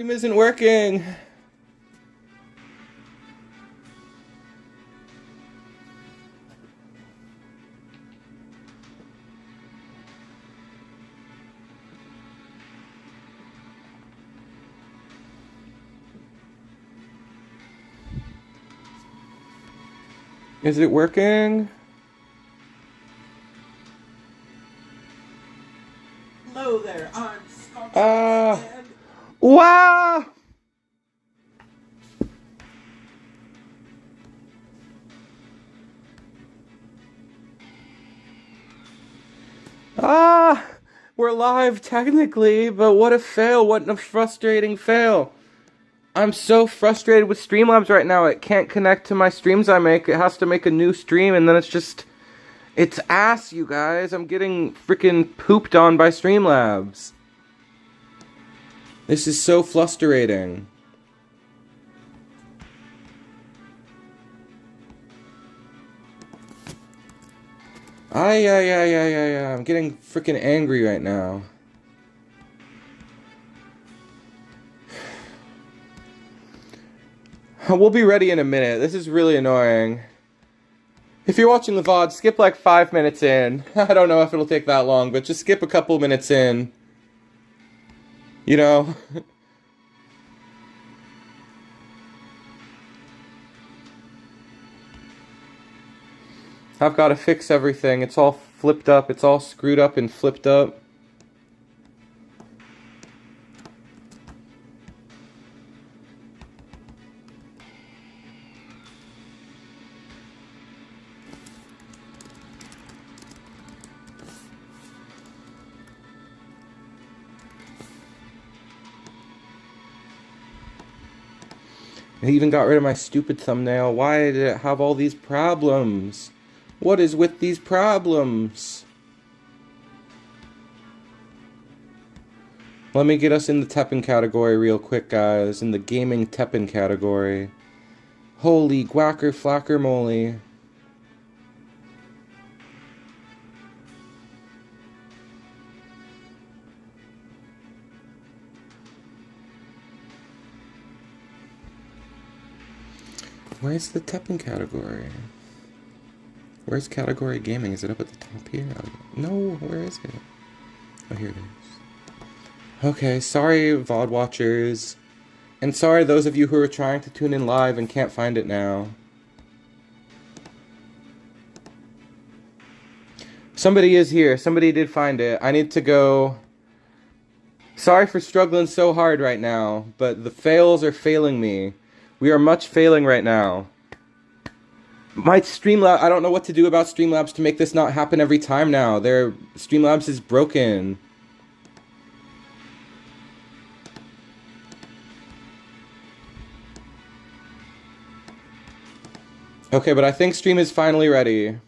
Stream isn't working. Is it working? Hello there, I'm Scott. Wow! We're live technically, but what a fail, what a frustrating fail. I'm so frustrated with Streamlabs right now. It can't connect to my streams I make. It has to make a new stream, and then it's ass, you guys. I'm getting freaking pooped on by Streamlabs. This is so frustrating. I'm getting freaking angry right now. We'll be ready in a minute. This is really annoying. If you're watching the VOD, skip like 5 minutes in. I don't know if it'll take that long, but just skip a couple minutes in. You know? I've got to fix everything. It's all flipped up. It's all screwed up and flipped up. I even got rid of my stupid thumbnail. Why did it have all these problems? What is with these problems? Let me get us in the TEPPEN category real quick, guys. In the gaming TEPPEN category. Holy guacker flacker moly. Where's the TEPPEN category? Where's category gaming? Is it up at the top here? No, where is it? Oh, here it is. Okay, sorry VOD watchers. And sorry those of you who are trying to tune in live and can't find it now. Somebody is here. Somebody did find it. I need to go. Sorry for struggling so hard right now, but the fails are failing me. We are much failing right now. My Streamlabs, I don't know what to do about Streamlabs to make this not happen every time now. Streamlabs is broken. Okay, but I think stream is finally ready.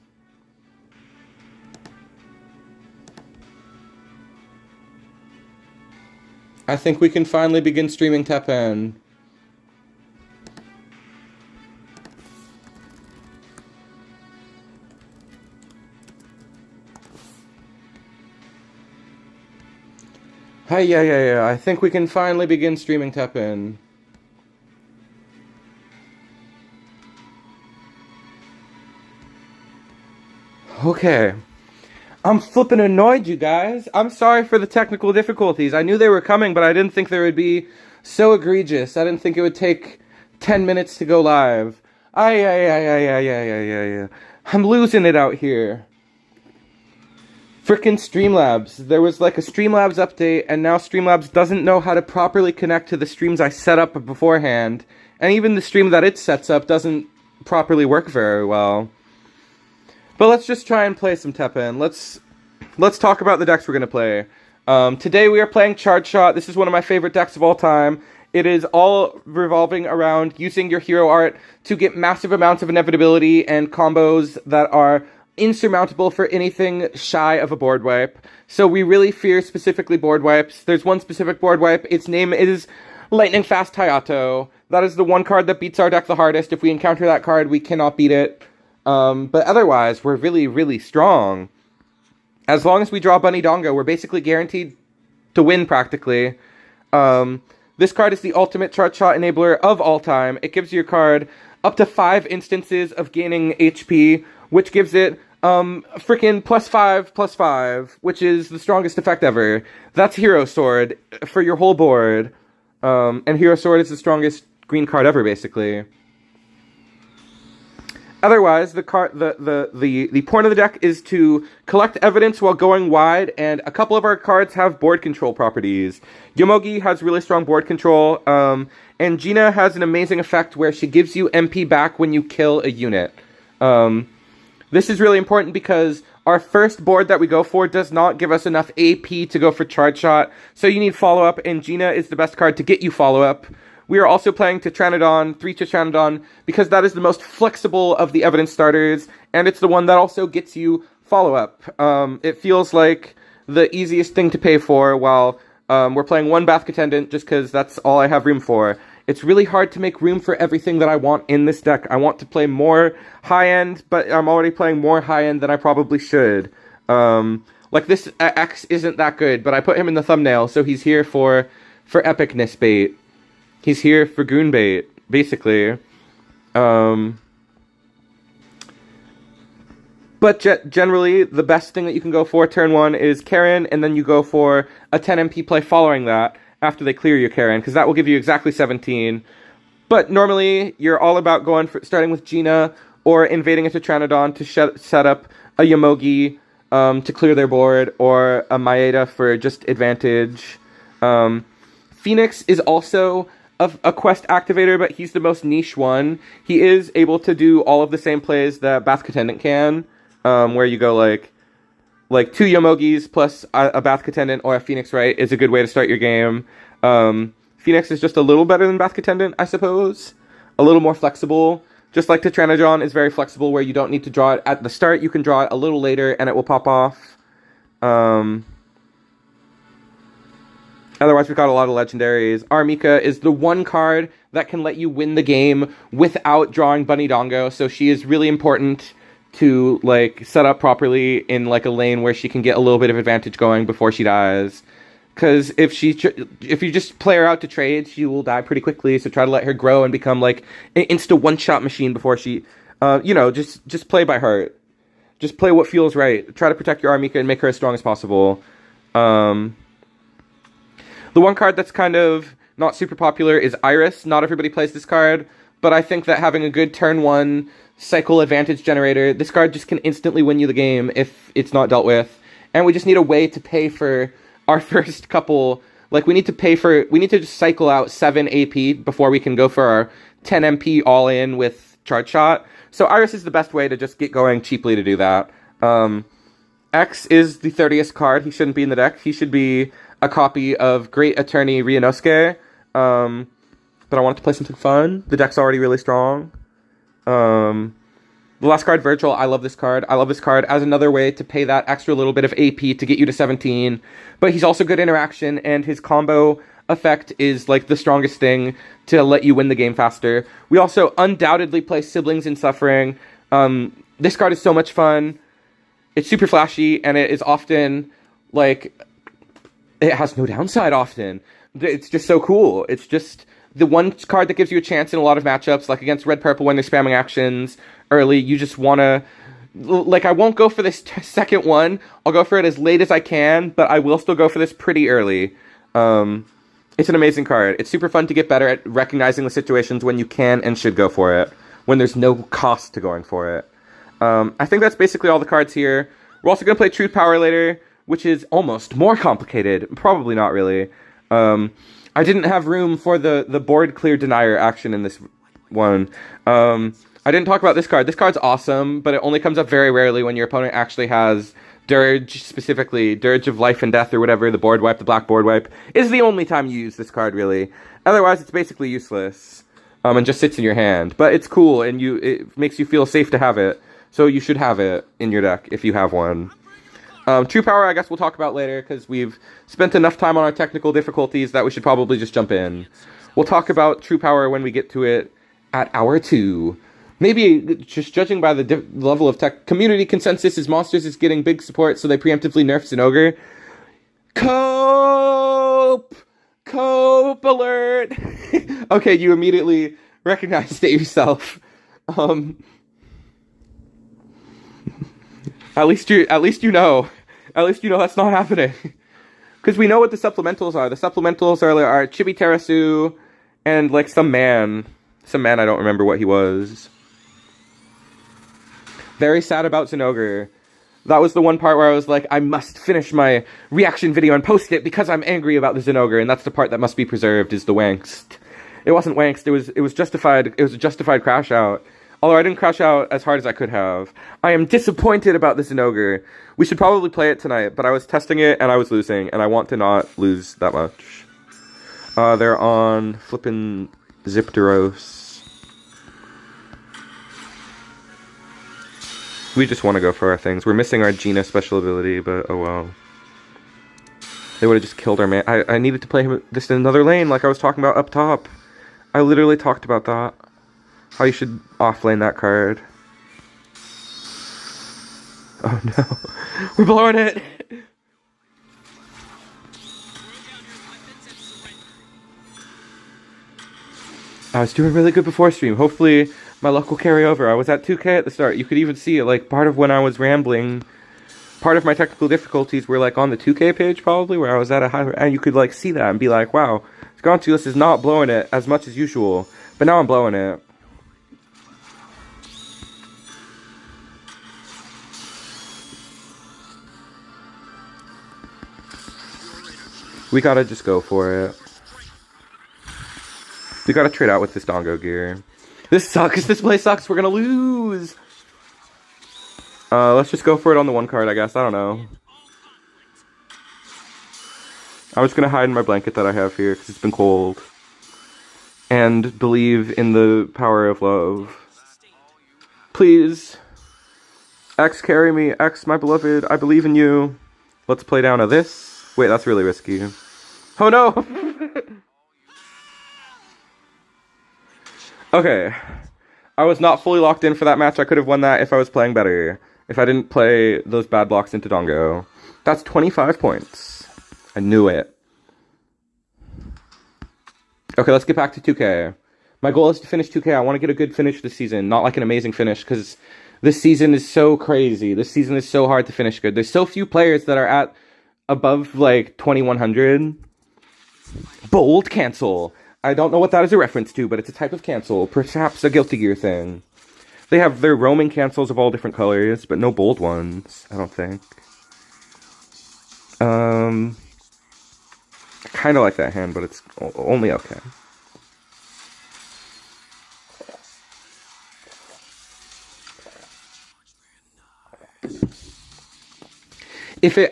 I think we can finally begin streaming TEPPEN. Hi, yeah. I think we can finally begin streaming TEPPEN. Okay. I'm flippin' annoyed, you guys. I'm sorry for the technical difficulties. I knew they were coming, but I didn't think they would be so egregious. I didn't think it would take 10 minutes to go live. Yeah. I'm losing it out here. Frickin' Streamlabs. There was like a Streamlabs update, and now Streamlabs doesn't know how to properly connect to the streams I set up beforehand. And even the stream that it sets up doesn't properly work very well. But let's just try and play some TEPPEN. Let's talk about the decks we're gonna play. Today we are playing Charge Shot. This is one of my favorite decks of all time. It is all revolving around using your hero art to get massive amounts of inevitability and combos that are insurmountable for anything shy of a board wipe. So we really fear specifically board wipes. There's one specific board wipe. Its name is Lightning Fast Hayato. That is the one card that beats our deck the hardest. If we encounter that card, we cannot beat it. But otherwise, we're really, really strong. As long as we draw Bunny Dongo, we're basically guaranteed to win, practically. The This card is the ultimate charge shot enabler of all time. It gives your card up to 5 instances of gaining HP, which gives it freaking +5/+5, which is the strongest effect ever. That's Hero Sword for your whole board. And Hero Sword is the strongest green card ever, basically. Otherwise, the point of the deck is to collect evidence while going wide, and a couple of our cards have board control properties. Yomogi has really strong board control, and Gina has an amazing effect where she gives you MP back when you kill a unit. This is really important because our first board that we go for does not give us enough AP to go for Charge Shot, so you need Follow-Up, and Gina is the best card to get you Follow-Up. We are also playing Tetranodon, 3 Tetranodon, because that is the most flexible of the evidence starters, and it's the one that also gets you Follow-Up. It feels like the easiest thing to pay for while we're playing one Bath Contendant, just because that's all I have room for. It's really hard to make room for everything that I want in this deck. I want to play more high-end, but I'm already playing more high-end than I probably should. Like, this X isn't that good, but I put him in the thumbnail, so he's here for epicness bait. He's here for goon bait, basically. But generally, the best thing that you can go for turn 1 is Karen, and then you go for a 10 MP play following that after they clear your Karen, because that will give you exactly 17. But normally, you're all about going for starting with Gina or invading a Tetranodon to set up a Yomogi to clear their board, or a Maeda for just advantage. Phoenix is also a quest activator, but he's the most niche one. He is able to do all of the same plays that Bath Contendant can, where you go like 2 Yomogis plus a Bath Contendant or a Phoenix Right is a good way to start your game. Phoenix is just a little better than Bath Contendant, I suppose. A little more flexible. Just like Tetranodon is very flexible, where you don't need to draw it at the start. You can draw it a little later and it will pop off. Otherwise, we've got a lot of legendaries. Armika is the one card that can let you win the game without drawing Bunny Dongo, so she is really important to, like, set up properly in, like, a lane where she can get a little bit of advantage going before she dies. Because if you just play her out to trade, she will die pretty quickly, so try to let her grow and become, like, an insta one-shot machine before she, just play by heart. Just play what feels right. Try to protect your Armika and make her as strong as possible. The one card that's kind of not super popular is Iris. Not everybody plays this card, but I think that having a good turn 1 cycle advantage generator, this card just can instantly win you the game if it's not dealt with. And we just need a way to pay for our first couple, like we need to just cycle out 7 AP before we can go for our 10 MP all in with Charge Shot. So Iris is the best way to just get going cheaply to do that. X is the 30th card. He shouldn't be in the deck. He should be a copy of Great Attorney Ryunosuke, but I wanted to play something fun. The deck's already really strong. The last card, Virgil, I love this card. I love this card as another way to pay that extra little bit of AP to get you to 17, but he's also good interaction, and his combo effect is, like, the strongest thing to let you win the game faster. We also undoubtedly play Siblings in Suffering. This card is so much fun. It's super flashy, and it is often, like, it has no downside often. It's just so cool. It's just the one card that gives you a chance in a lot of matchups, like against red-purple when they're spamming actions early. You just want to, like, I won't go for this second one. I'll go for it as late as I can, but I will still go for this pretty early. It's an amazing card. It's super fun to get better at recognizing the situations when you can and should go for it, when there's no cost to going for it. I think that's basically all the cards here. We're also going to play Truth Power later, which is almost more complicated. Probably not really. I didn't have room for the board clear denier action in this one. I didn't talk about this card. This card's awesome, but it only comes up very rarely when your opponent actually has Dirge, specifically. Dirge of Life and Death or whatever, the board wipe, the black board wipe, is the only time you use this card, really. Otherwise, it's basically useless, and just sits in your hand. But it's cool, and it makes you feel safe to have it, so you should have it in your deck if you have one. True Power, I guess we'll talk about later, because we've spent enough time on our technical difficulties that we should probably just jump in. We'll talk about True Power when we get to it at hour 2. Maybe, just judging by the level of tech, community consensus is Monsters is getting big support, so they preemptively nerf Zinogre. Cope! Cope alert! Okay, you immediately recognized it yourself. Um, at least you know. At least you know that's not happening. Because we know what the supplementals are. The supplementals are Chibi Terasu and like some man. Some man, I don't remember what he was. Very sad about Zinogre. That was the one part where I was like, I must finish my reaction video and post it because I'm angry about the Zinogre, and that's the part that must be preserved, is the Wankst. It wasn't Wankst, it was justified, it was a justified crash out. Although I didn't crash out as hard as I could have. I am disappointed about the Zinogre. We should probably play it tonight, but I was testing it and I was losing, and I want to not lose that much. They're on flippin' Zipteros. We just want to go for our things. We're missing our Gina special ability, but oh well. They would have just killed our man. I needed to play him this in another lane, like I was talking about up top. I literally talked about that. How you should offlane that card. Oh no. We're blowing it! I was doing really good before stream. Hopefully my luck will carry over. I was at 2k at the start. You could even see it, like, part of when I was rambling, part of my technical difficulties were, like, on the 2k page, probably, where I was at a high, and you could, like, see that and be like, wow, Scontius is not blowing it as much as usual, but now I'm blowing it. We gotta just go for it. We gotta trade out with this Dongo gear. This sucks. This play sucks. We're gonna lose. Let's just go for it on the one card, I guess. I don't know. I'm just gonna hide in my blanket that I have here because it's been cold. And believe in the power of love. Please. X, carry me. X, my beloved. I believe in you. Let's play down to this. Wait, that's really risky. Oh no! Okay. I was not fully locked in for that match. I could have won that if I was playing better. If I didn't play those bad blocks into Dongo. That's 25 points. I knew it. Okay, let's get back to 2K. My goal is to finish 2K. I want to get a good finish this season. Not like an amazing finish, because this season is so crazy. This season is so hard to finish good. There's so few players that are at above, like, 2100. Bold cancel. I don't know what that is a reference to, but it's a type of cancel. Perhaps a Guilty Gear thing. They have their roaming cancels of all different colors, but no bold ones, I don't think. I kind of like that hand, but it's only okay. If it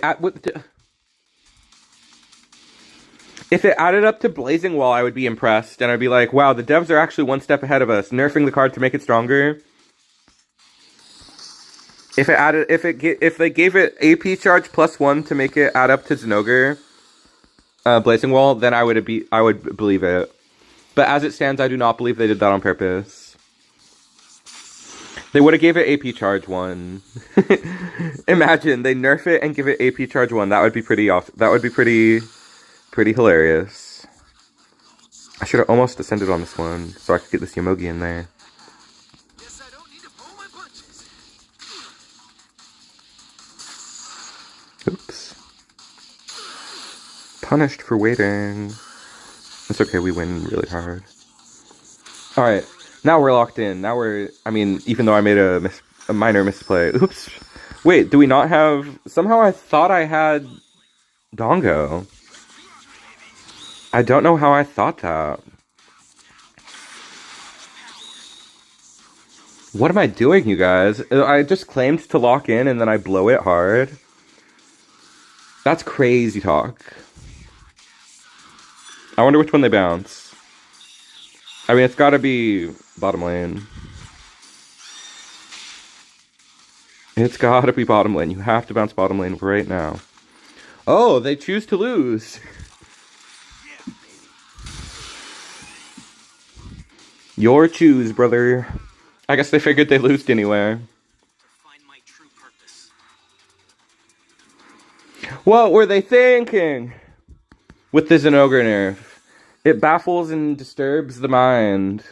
added up to Blazing Wall, I would be impressed, and I'd be like, wow, the devs are actually one step ahead of us, nerfing the card to make it stronger. If they gave it AP charge +1 to make it add up to Zinogre, Blazing Wall, then I would believe it. But as it stands, I do not believe they did that on purpose. They would have gave it AP charge 1. Imagine they nerf it and give it AP charge 1. That would be pretty awesome. That would be pretty hilarious. I should have almost descended on this one so I could get this Yomogi in there. Oops. Punished for waiting. It's okay, we win really hard. Alright, now we're locked in. Now even though I made a minor misplay. Oops. Wait, do we not have... Somehow I thought I had Dongo. I don't know how I thought that. What am I doing, you guys? I just claimed to lock in and then I blow it hard. That's crazy talk. I wonder which one they bounce. I mean, it's gotta be bottom lane. It's gotta be bottom lane. You have to bounce bottom lane right now. Oh, they choose to lose. Your choose, brother. I guess they figured they lost anyway. What were they thinking? with the Zinogre nerf. It baffles and disturbs the mind.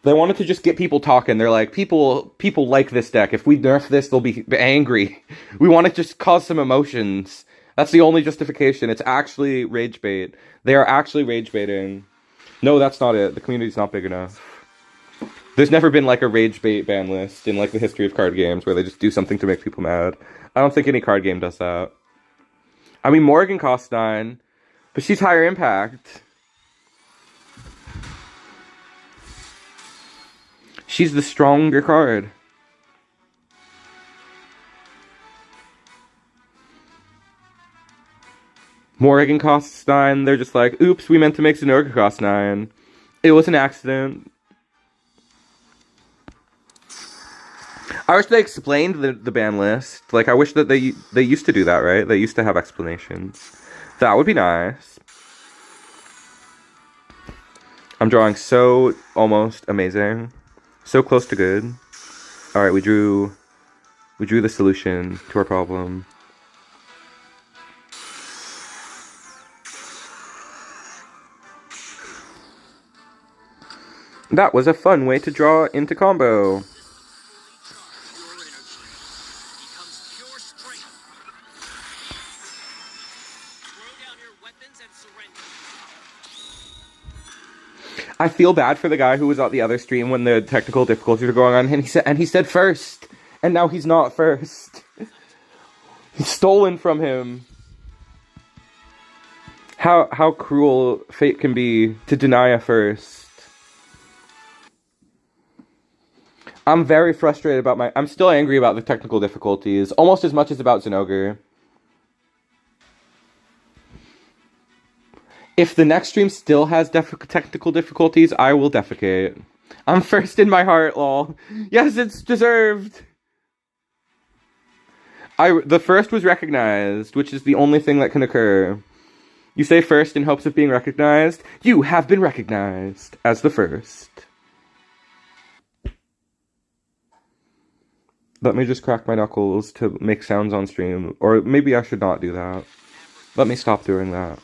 They wanted to just get people talking. They're like, people like this deck. If we nerf this, they'll be angry. We want to just cause some emotions. That's the only justification. It's actually rage bait. They are actually rage baiting. No, that's not it. The community's not big enough. There's never been like a rage bait ban list in like the history of card games where they just do something to make people mad. I don't think any card game does that. I mean, Morrigan costs 9, but she's higher impact. She's the stronger card. Morrigan costs 9. They're just like, oops, we meant to make Zinogre cost 9. It was an accident. I wish they explained the ban list. Like, I wish that they used to do that, right? They used to have explanations. That would be nice. I'm drawing so almost amazing. So close to good. Alright, we drew the solution to our problem. That was a fun way to draw into combo. I feel bad for the guy who was at the other stream when the technical difficulties were going on, and he said first, and now he's not first. He's stolen from him. How cruel fate can be to deny a first. I'm very frustrated about I'm still angry about the technical difficulties, almost as much as about Zinogre. If the next stream still has technical difficulties, I will defecate. I'm first in my heart, lol. Yes, it's deserved. The first was recognized, which is the only thing that can occur. You say first in hopes of being recognized. You have been recognized as the first. Let me just crack my knuckles to make sounds on stream. Or maybe I should not do that. Let me stop doing that.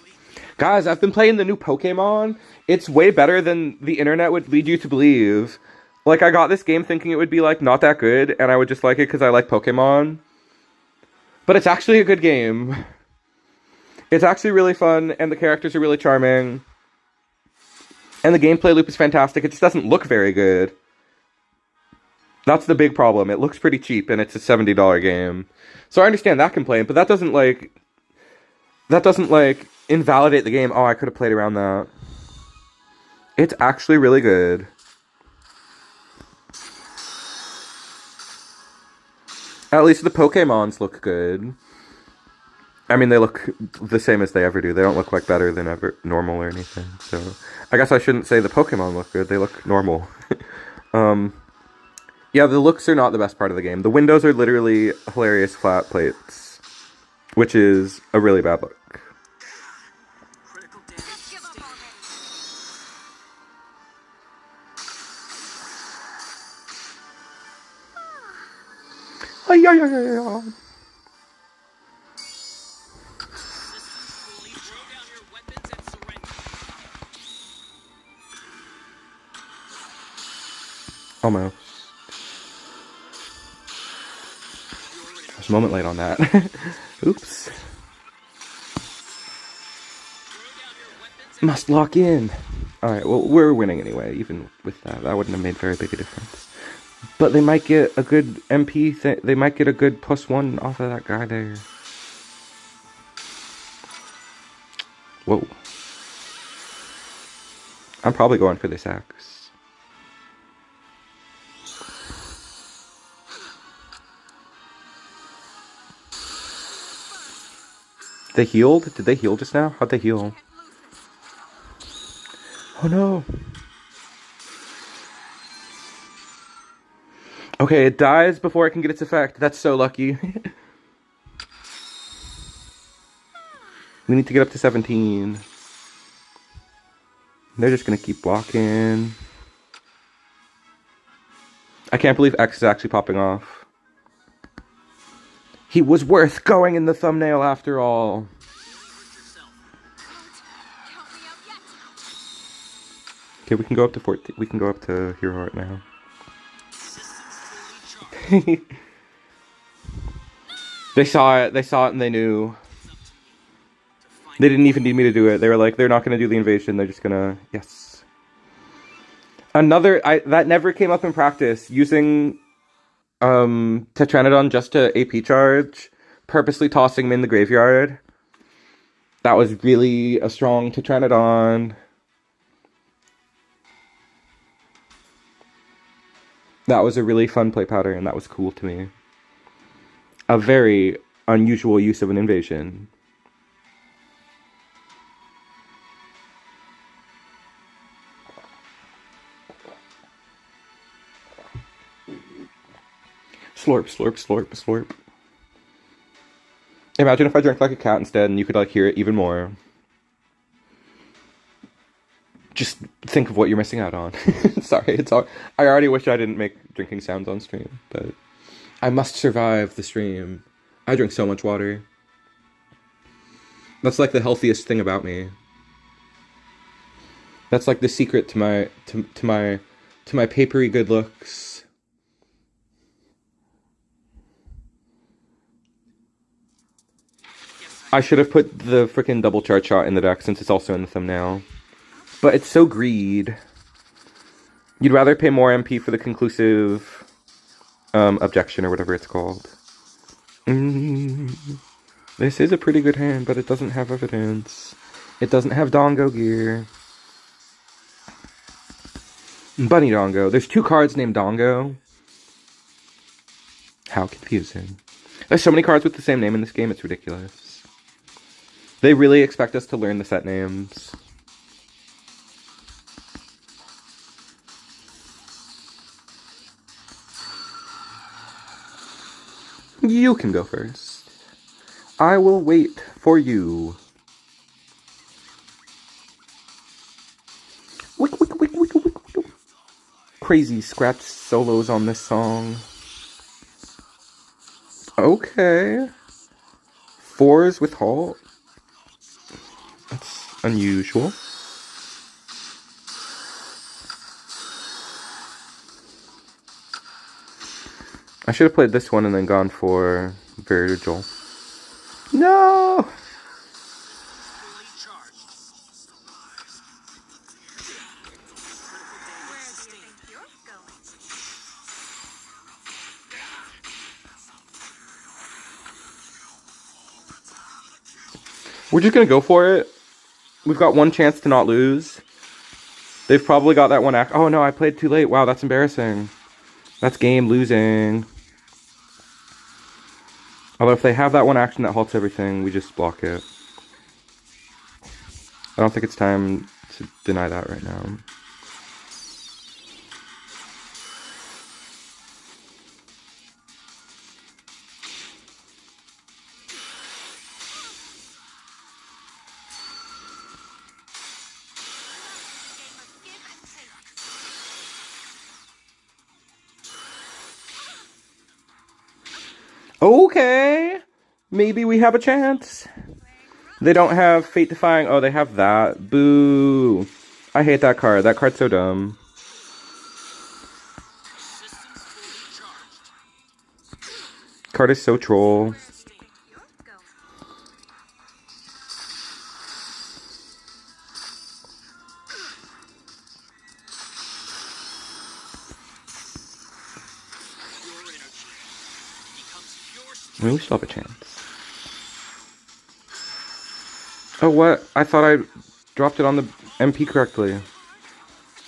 Guys, I've been playing the new Pokemon. It's way better than the internet would lead you to believe. Like, I got this game thinking it would be, like, not that good, and I would just like it because I like Pokemon. But it's actually a good game. It's actually really fun, and the characters are really charming. And the gameplay loop is fantastic. It just doesn't look very good. That's the big problem. It looks pretty cheap, and it's a $70 game. So I understand that complaint, but that doesn't, like, invalidate the game. Oh, I could have played around that. It's actually really good. At least the Pokemons look good. I mean, they look the same as they ever do. They don't look like better than ever normal or anything. So I guess I shouldn't say the Pokemon look good. They look normal. Yeah, the looks are not the best part of the game. The windows are literally hilarious flat plates, which is a really bad look. Almost. I was a moment late on that. Oops. Must lock in. Alright, well, we're winning anyway, even with that. That wouldn't have made very big a difference. But they might get a good MP thing. They might get a good +1 off of that guy there. Whoa. I'm probably going for this axe. They healed? Did they heal just now? How'd they heal? Oh no. Okay, it dies before it can get its effect. That's so lucky. We need to get up to 17. They're just gonna keep blocking. I can't believe X is actually popping off. He was worth going in the thumbnail after all. Okay, we can go up to 14. We can go up to Hero Heart now. They saw it. They saw it, and they knew. They didn't even need me to do it. They were like, they're not going to do the invasion. They're just gonna yes. That never came up in practice. Using Tetranodon just to AP charge, purposely tossing him in the graveyard. That was really a strong Tetranodon. That was a really fun play pattern. That was cool to me. A very unusual use of an invasion. Slurp, slurp, slurp, slurp. Imagine if I drank like a cat instead and you could like hear it even more. Just think of what you're missing out on. Sorry, it's all. I already wish I didn't make drinking sounds on stream, but I must survive the stream. I drink so much water. That's like the healthiest thing about me. That's like the secret to my papery good looks. I should have put the freaking double charge shot in the deck since it's also in the thumbnail. But it's so greed. You'd rather pay more MP for the conclusive objection or whatever it's called. This is a pretty good hand, but it doesn't have evidence. It doesn't have Dongo gear. Bunny Dongo. There's 2 cards named Dongo. How confusing. There's so many cards with the same name in this game, it's ridiculous. They really expect us to learn the set names. You can go first. I will wait for you. Wick, wick, wick, wick, wick, wick. Crazy scratch solos on this song. Okay. 4s with halt. That's unusual. I should have played this one and then gone for Virgil. No! We're just gonna go for it. We've got one chance to not lose. They've probably got that one act. Oh no, I played too late. Wow, that's embarrassing. That's game losing. Although if they have that one action that halts everything, we just block it. I don't think it's time to deny that right now. Okay, maybe we have a chance. They don't have Fate Defying. Oh, they have that. Boo. I hate that card. That card's so dumb. Card is so troll. We still have a chance. Oh, what? I thought I dropped it on the MP correctly.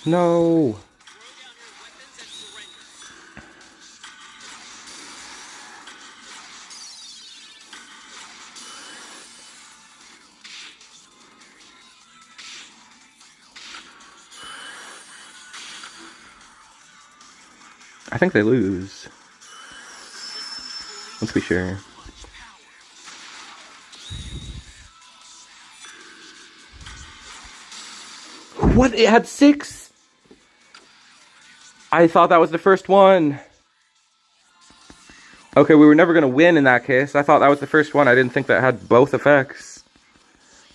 No. I think they lose. Let's be sure. What? It had 6? I thought that was the first one. Okay, we were never going to win in that case. I thought that was the first one. I didn't think that had both effects.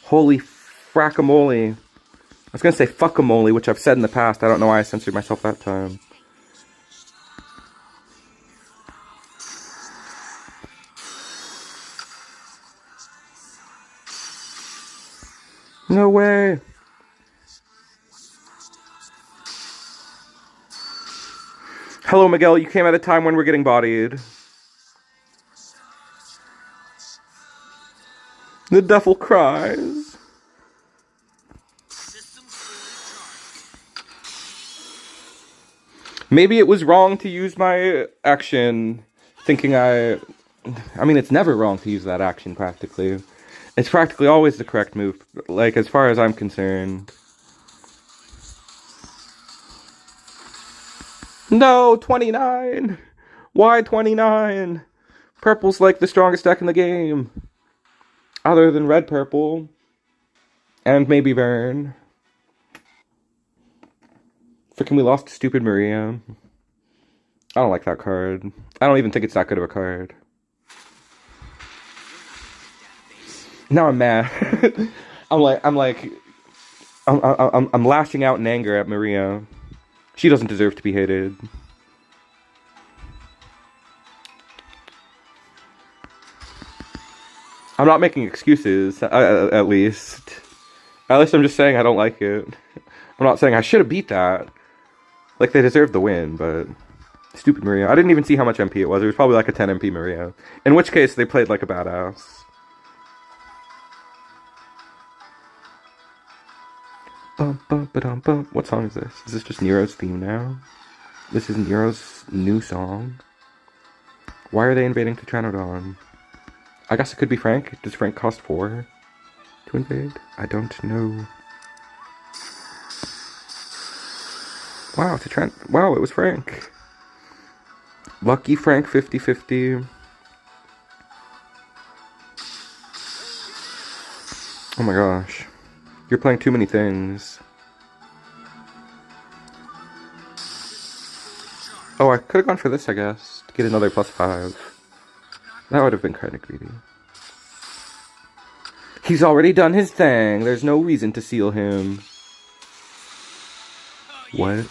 Holy fracamole. was gonna say fuck-a-mole, which I've said in the past. I don't know why I censored myself that time. No way. Hello, Miguel. You came at a time when we're getting bodied. The devil cries. Maybe it was wrong to use my action, thinking I mean, it's never wrong to use that action, practically. It's practically always the correct move, like, as far as I'm concerned. No, 29! Why 29? Purple's like the strongest deck in the game. Other than red purple. And maybe burn. Frickin' we lost stupid Maria. I don't like that card. I don't even think it's that good of a card. Now I'm mad. I'm lashing out in anger at Maria. She doesn't deserve to be hated. I'm not making excuses, at least. At least I'm just saying I don't like it. I'm not saying I should have beat that. Like, they deserved the win, but... Stupid Maria. I didn't even see how much MP it was. It was probably like a 10 MP Maria. In which case, they played like a badass. What song is this? Is this just Nero's theme now? This is Nero's new song? Why are they invading Tetranodon? I guess it could be Frank. Does Frank cost 4 to invade? I don't know. Wow, wow, it was Frank. Lucky Frank 50-50. Oh my gosh. You're playing too many things. Oh, I could have gone for this, I guess, to get another +5. That would have been kind of greedy. He's already done his thing. There's no reason to seal him. What?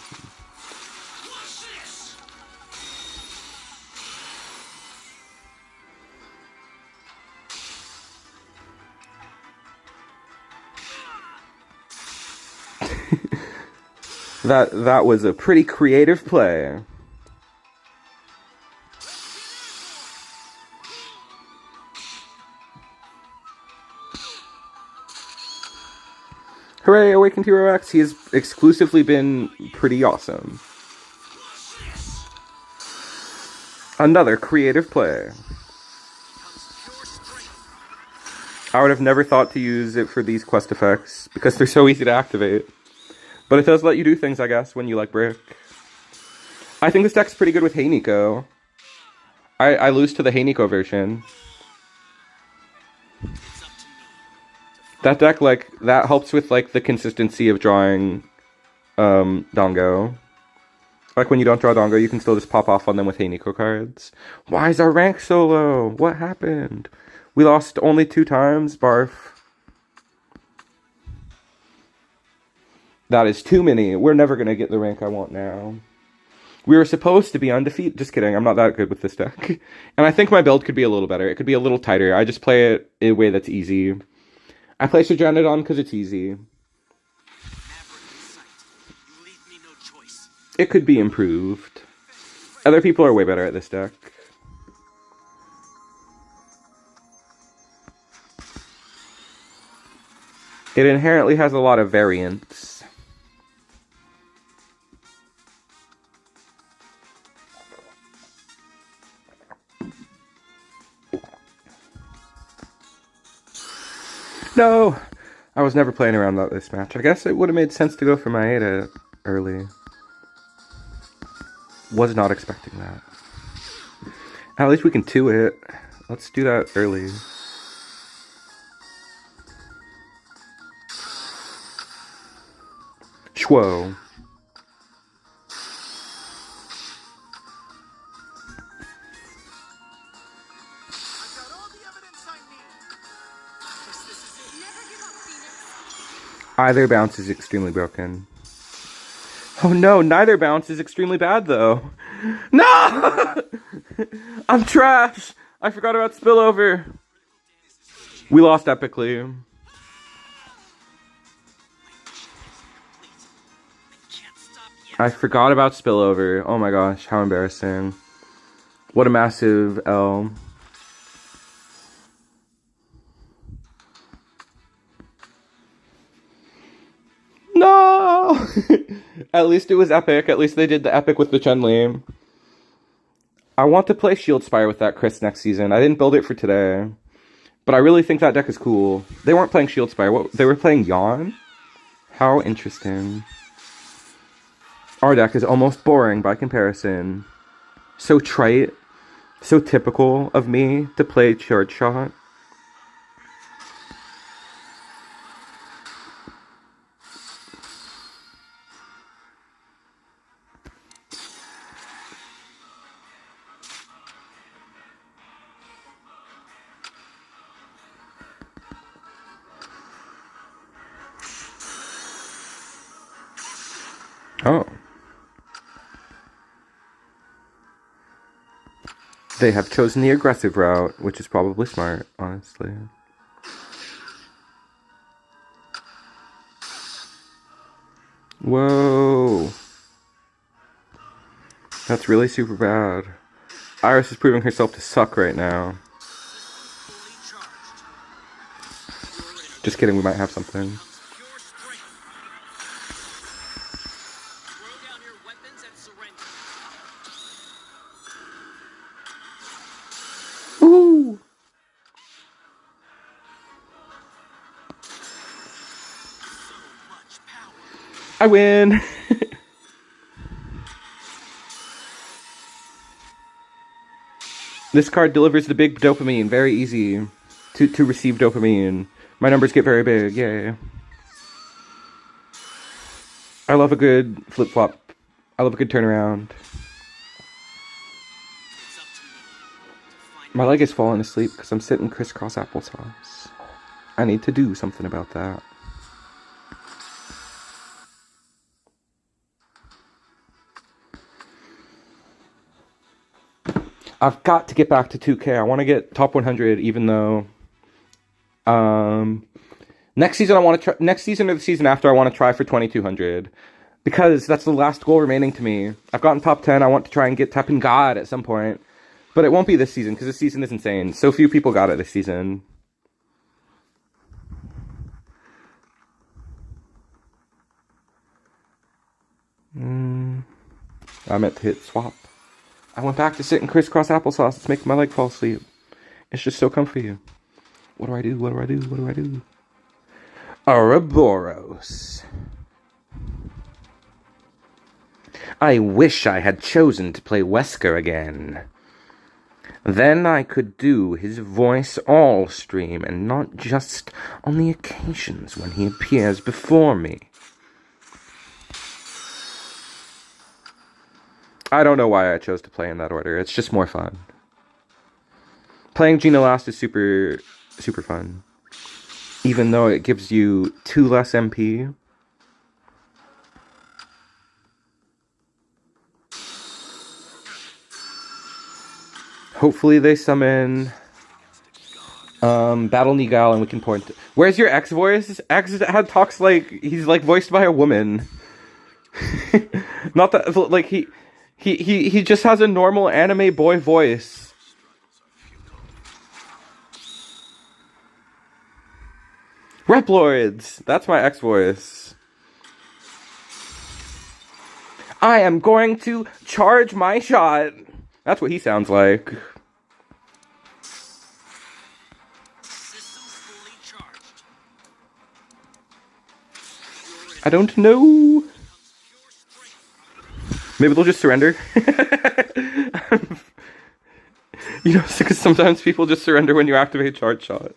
That was a pretty creative play. Hooray, Awakened Hero X. He has exclusively been pretty awesome. Another creative play. I would have never thought to use it for these quest effects, because they're so easy to activate. But it does let you do things, I guess, when you like Brick. I think this deck's pretty good with Hey Nico. I lose to the Hey Nico version. That deck, like, that helps with, like, the consistency of drawing, Dongo. Like, when you don't draw Dongo, you can still just pop off on them with Hey Nico cards. Why is our rank so low? What happened? We lost only 2 times? Barf. That is too many. We're never gonna get the rank I want now. We were supposed to be undefeated. Just kidding, I'm not that good with this deck. And I think my build could be a little better. It could be a little tighter. I just play it in a way that's easy. I play Sojournadon because it's easy. It could be improved. Other people are way better at this deck. It inherently has a lot of variance. No! I was never playing around this match. I guess it would have made sense to go for my Ada early. Was not expecting that. At least we can 2 it. Let's do that early. Schwo. Neither bounce is extremely broken. Oh no, neither bounce is extremely bad though. No! I'm trash! I forgot about spillover. We lost epically. I forgot about spillover. Oh my gosh, how embarrassing. What a massive L. No! At least it was epic. At least they did the epic with the Chun-Li. I want to play Shield Spire with that Chris next season. I didn't build it for today. But I really think that deck is cool. They weren't playing Shield Spire. They were playing Yawn? How interesting. Our deck is almost boring by comparison. So trite. So typical of me to play Charge Shot. Oh. They have chosen the aggressive route, which is probably smart, honestly. Whoa. That's really super bad. Iris is proving herself to suck right now. Just kidding, we might have something. Ooh! I win! This card delivers the big dopamine, very easy to receive dopamine. My numbers get very big, yay. I love a good flip-flop. I love a good turnaround. My leg is falling asleep because I'm sitting crisscross applesauce. I need to do something about that. I've got to get back to 2K. I want to get top 100, even though next season I want to try. Next season or the season after, I want to try for 2200 because that's the last goal remaining to me. I've gotten top 10. I want to try and get TEPPEN God at some point, but it won't be this season because this season is insane. So few people got it this season. I meant to hit swap. I went back to sit in crisscross applesauce. It's making my leg fall asleep. It's just so comfy. What do I do? What do I do? What do I do? Ouroboros. I wish I had chosen to play Wesker again. Then I could do his voice all stream and not just on the occasions when he appears before me. I don't know why I chose to play in that order. It's just more fun. Playing Gina Last is super fun. Even though it gives you 2 less MP. Hopefully they summon Battle Nigal and we can point to... Where's your X voice? X talks like he's like voiced by a woman. Not that like he just has a normal anime boy voice. Replords! That's my X voice. I am going to charge my shot. That's what he sounds like. I don't know. Maybe they'll just surrender. You know, because sometimes people just surrender when you activate Charge Shot.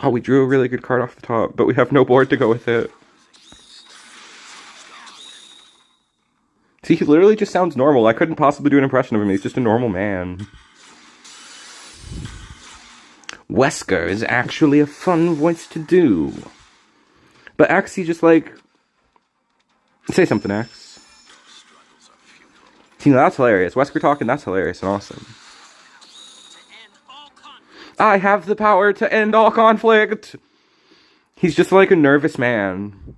Wow, we drew a really good card off the top, but we have no board to go with it. See, he literally just sounds normal. I couldn't possibly do an impression of him. He's just a normal man. Wesker is actually a fun voice to do. But X, he just like... Say something, X. See, that's hilarious. Wesker talking, that's hilarious and awesome. I have the power to end all conflict! He's just like a nervous man.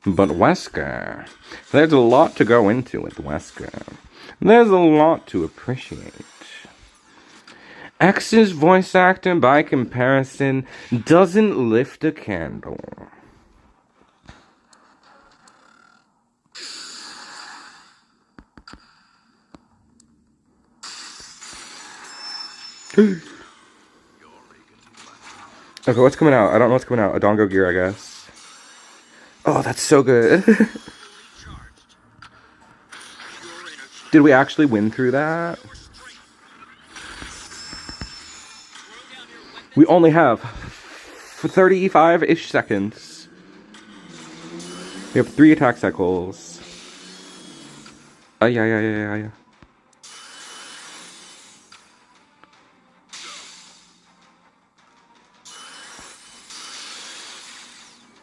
But Wesker, there's a lot to go into with Wesker. There's a lot to appreciate. X's voice acting, by comparison, doesn't lift a candle. Okay, what's coming out? I don't know what's coming out. A Dongo Gear, I guess. Oh, that's so good. Did we actually win through that? We only have 35-ish seconds. We have 3 attack cycles. Yeah.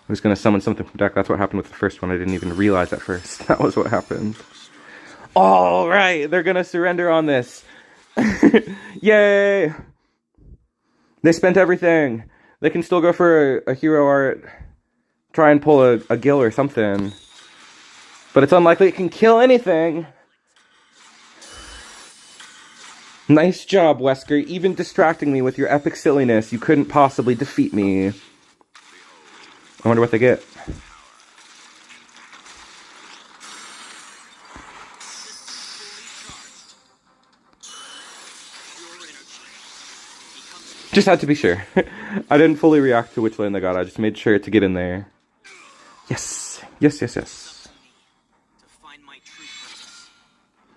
I was gonna summon something from deck. That's what happened with the first one. I didn't even realize at first. That was what happened. Alright, they're gonna surrender on this. Yay! They spent everything. They can still go for a hero art. Try and pull a Gil or something. But it's unlikely it can kill anything. Nice job, Wesker. Even distracting me with your epic silliness, you couldn't possibly defeat me. I wonder what they get. Just had to be sure. I didn't fully react to which lane they got. I just made sure to get in there. Yes.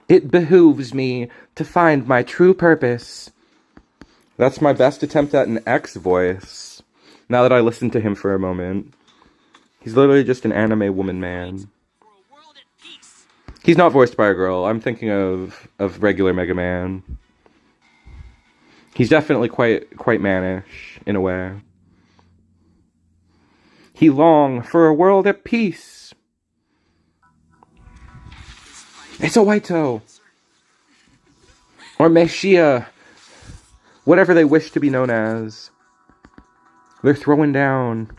It behooves me to find my true purpose. That's my best attempt at an X voice. Now that I listened to him for a moment. He's literally just an anime woman man. He's not voiced by a girl. I'm thinking of regular Mega Man. He's definitely quite mannish, in a way. He long for a world at peace. It's a Waito. Or Meshia. Whatever they wish to be known as. They're throwing down.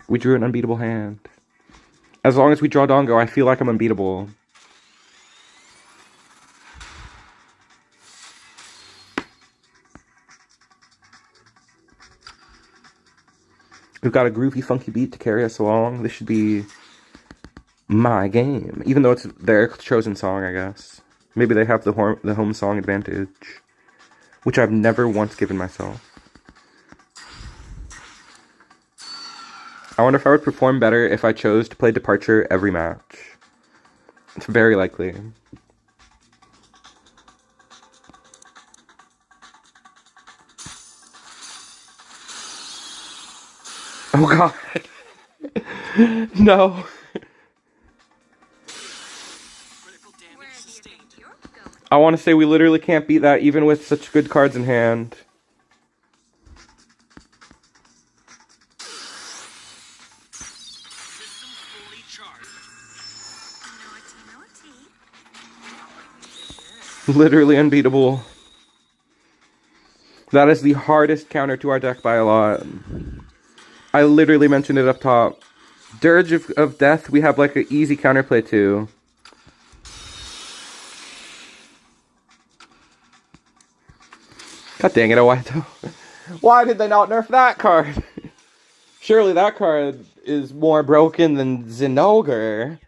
We drew an unbeatable hand. As long as we draw Dongo, I feel like I'm unbeatable. We've got a groovy, funky beat to carry us along. This should be my game. Even though it's their chosen song, I guess. Maybe they have the home song advantage. Which I've never once given myself. I wonder if I would perform better if I chose to play Departure every match. It's very likely. Oh god. No. I want to say we literally can't beat that even with such good cards in hand. Literally unbeatable. That is the hardest counter to our deck by a lot. I literally mentioned it up top. Dirge of Death, we have like an easy counterplay to. God dang it, Owaito. Why did they not nerf that card? Surely that card is more broken than Zinogre.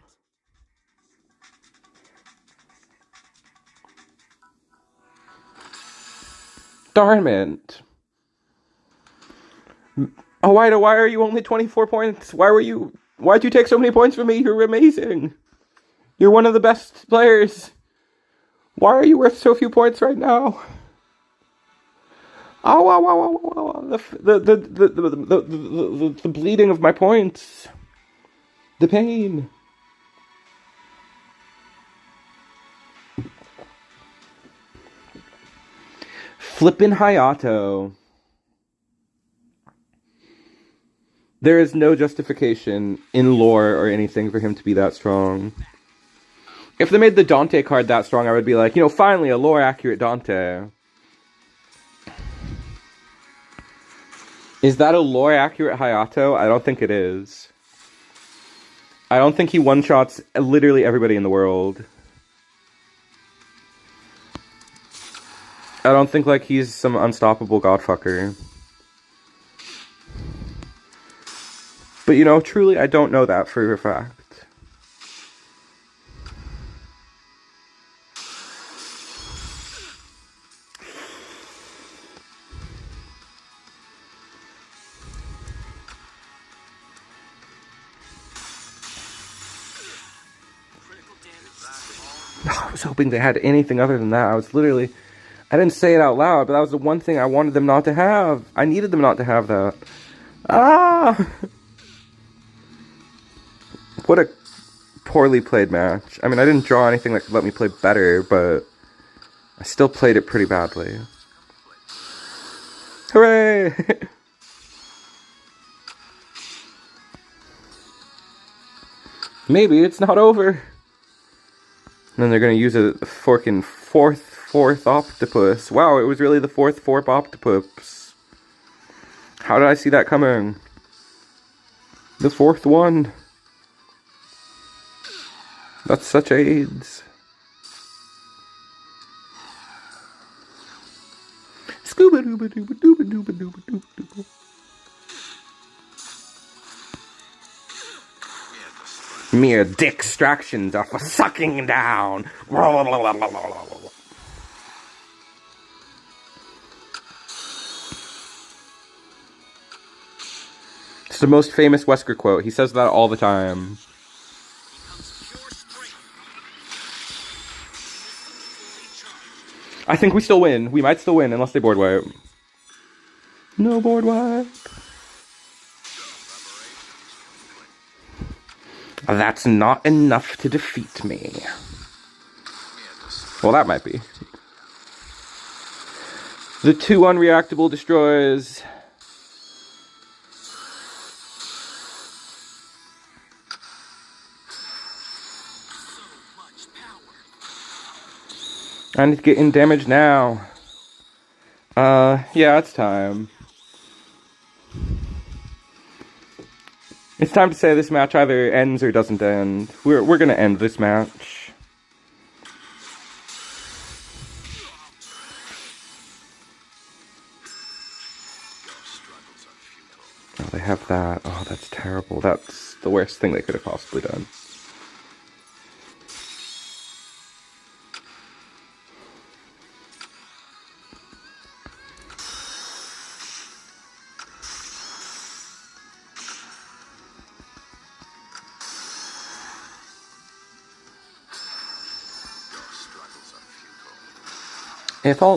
Darn it. Owaito, why are you only 24 points? Why'd you take so many points from me? You're amazing. You're one of the best players. Why are you worth so few points right now? Oh, the bleeding of my points. The pain. Flippin' Hayato. There is no justification in lore or anything for him to be that strong. If they made the Dante card that strong, I would be like, you know, finally a lore-accurate Dante. Is that a lore-accurate Hayato? I don't think it is. I don't think he one-shots literally everybody in the world. I don't think, like, he's some unstoppable godfucker. But, you know, truly, I don't know that for a fact. I was hoping they had anything other than that. I didn't say it out loud, but that was the one thing I wanted them not to have. I needed them not to have that. Ah! What a poorly played match. I mean, I didn't draw anything that could let me play better, but I still played it pretty badly. Hooray! Maybe it's not over. And then they're gonna use a forking fourth octopus. Wow, it was really the fourth octopus. How did I see that coming? The fourth one. That's such AIDS. Scuba dooba dooba dooba dooba dooba dooba dooba. Mere distractions are for sucking down. It's the most famous Wesker quote. He says that all the time. I think we still win. We might still win unless they board wipe. No board wipe. That's not enough to defeat me. Well, that might be. The 2 unreactable destroys. I need to get in damage now. Yeah, it's time. It's time to say this match either ends or doesn't end. We're gonna end this match. Oh, they have that. Oh, that's terrible. That's the worst thing they could have possibly done.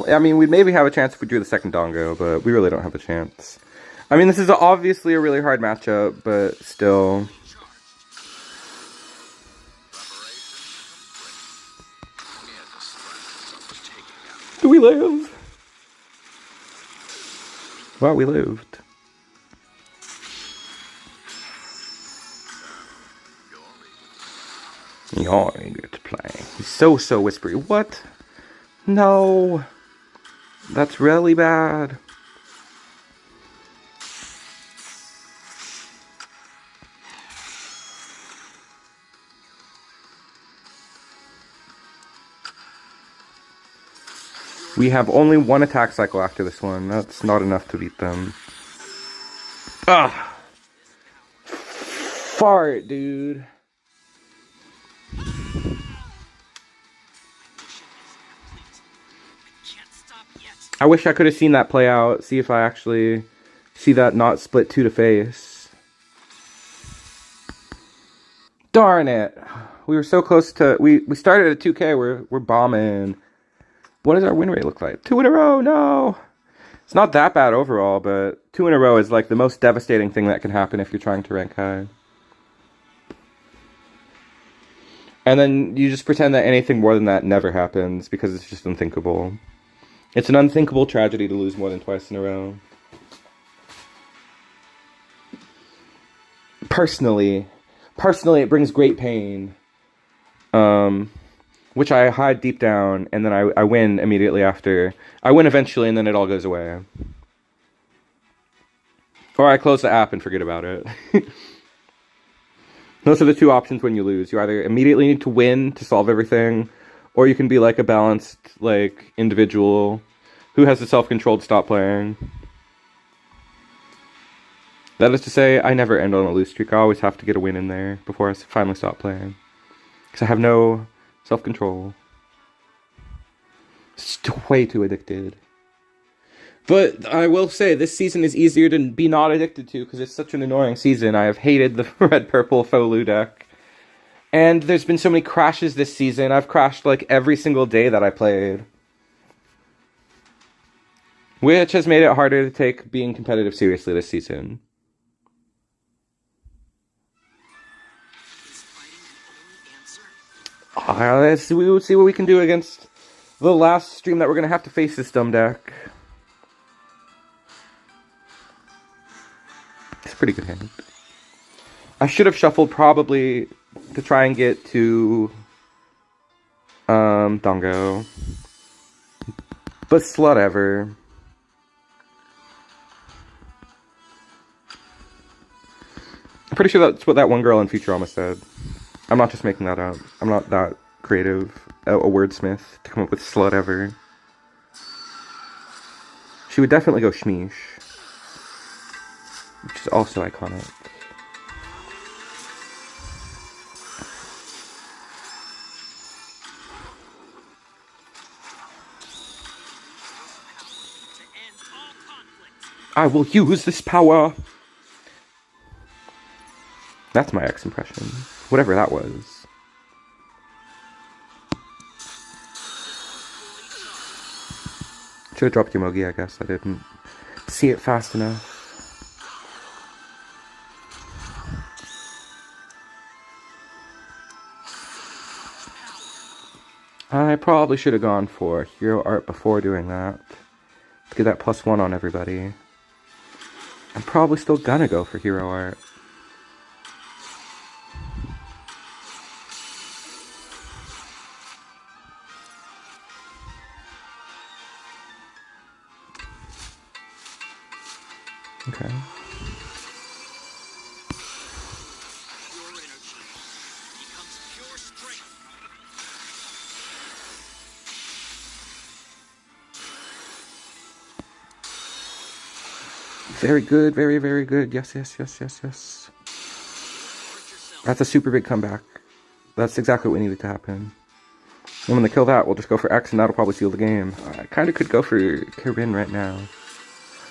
I mean, we'd maybe have a chance if we drew the second Dongo, but we really don't have a chance. I mean, this is obviously a really hard matchup, but still. Do we live? Well, we lived. You're eager to play. He's so whispery. What? No. That's really bad. We have only 1 attack cycle after this one. That's not enough to beat them. Ugh. Fart, dude. I wish I could have seen that play out. See if I actually see that not split 2 to face. Darn it. We were so close to... We started at 2K. We're bombing. What does our win rate look like? 2 in a row. No. It's not that bad overall, but 2 in a row is like the most devastating thing that can happen if you're trying to rank high. And then you just pretend that anything more than that never happens because it's just unthinkable. It's an unthinkable tragedy to lose more than twice in a row. Personally, it brings great pain. Which I hide deep down, and then I win immediately after. I win eventually, and then it all goes away. Or I close the app and forget about it. Those are the two options when you lose. You either immediately need to win to solve everything, or you can be like a balanced, like, individual who has the self-control to stop playing. That is to say, I never end on a lose streak. I always have to get a win in there before I finally stop playing. Because I have no self-control. Still way too addicted. But I will say, this season is easier to be not addicted to because it's such an annoying season. I have hated the red-purple Folu deck. And there's been so many crashes this season. I've crashed like every single day that I played. Which has made it harder to take being competitive seriously this season. Let's see what we can do against the last stream that we're going to have to face this dumb deck. It's a pretty good hand. I should have shuffled probably to try and get to Dongo. But slut ever. I'm pretty sure that's what that one girl in Futurama said. I'm not just making that up. I'm not that creative, a wordsmith, to come up with slut ever. She would definitely go Shmeesh. Which is also iconic. I will use this power! That's my X impression. Whatever that was. Should have dropped Yomogi, I guess. I didn't see it fast enough. I probably should have gone for Hero Art before doing that. To get that +1 on everybody. I'm probably still gonna go for Hero Art. Okay. Very good, very, very good. Yes, yes, yes, yes, yes. That's a super big comeback. That's exactly what needed to happen. And when they kill that, we'll just go for X and that'll probably seal the game. I kind of could go for Kirin right now.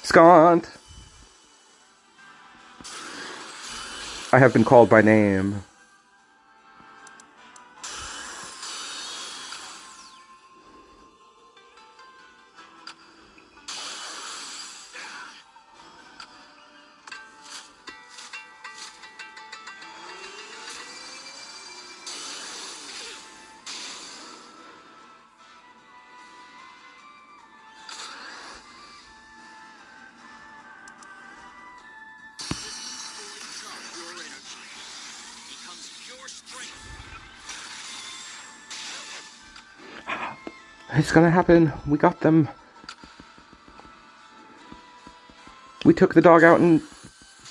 Scont! I have been called by name. It's gonna happen. We got them. We took the dog out and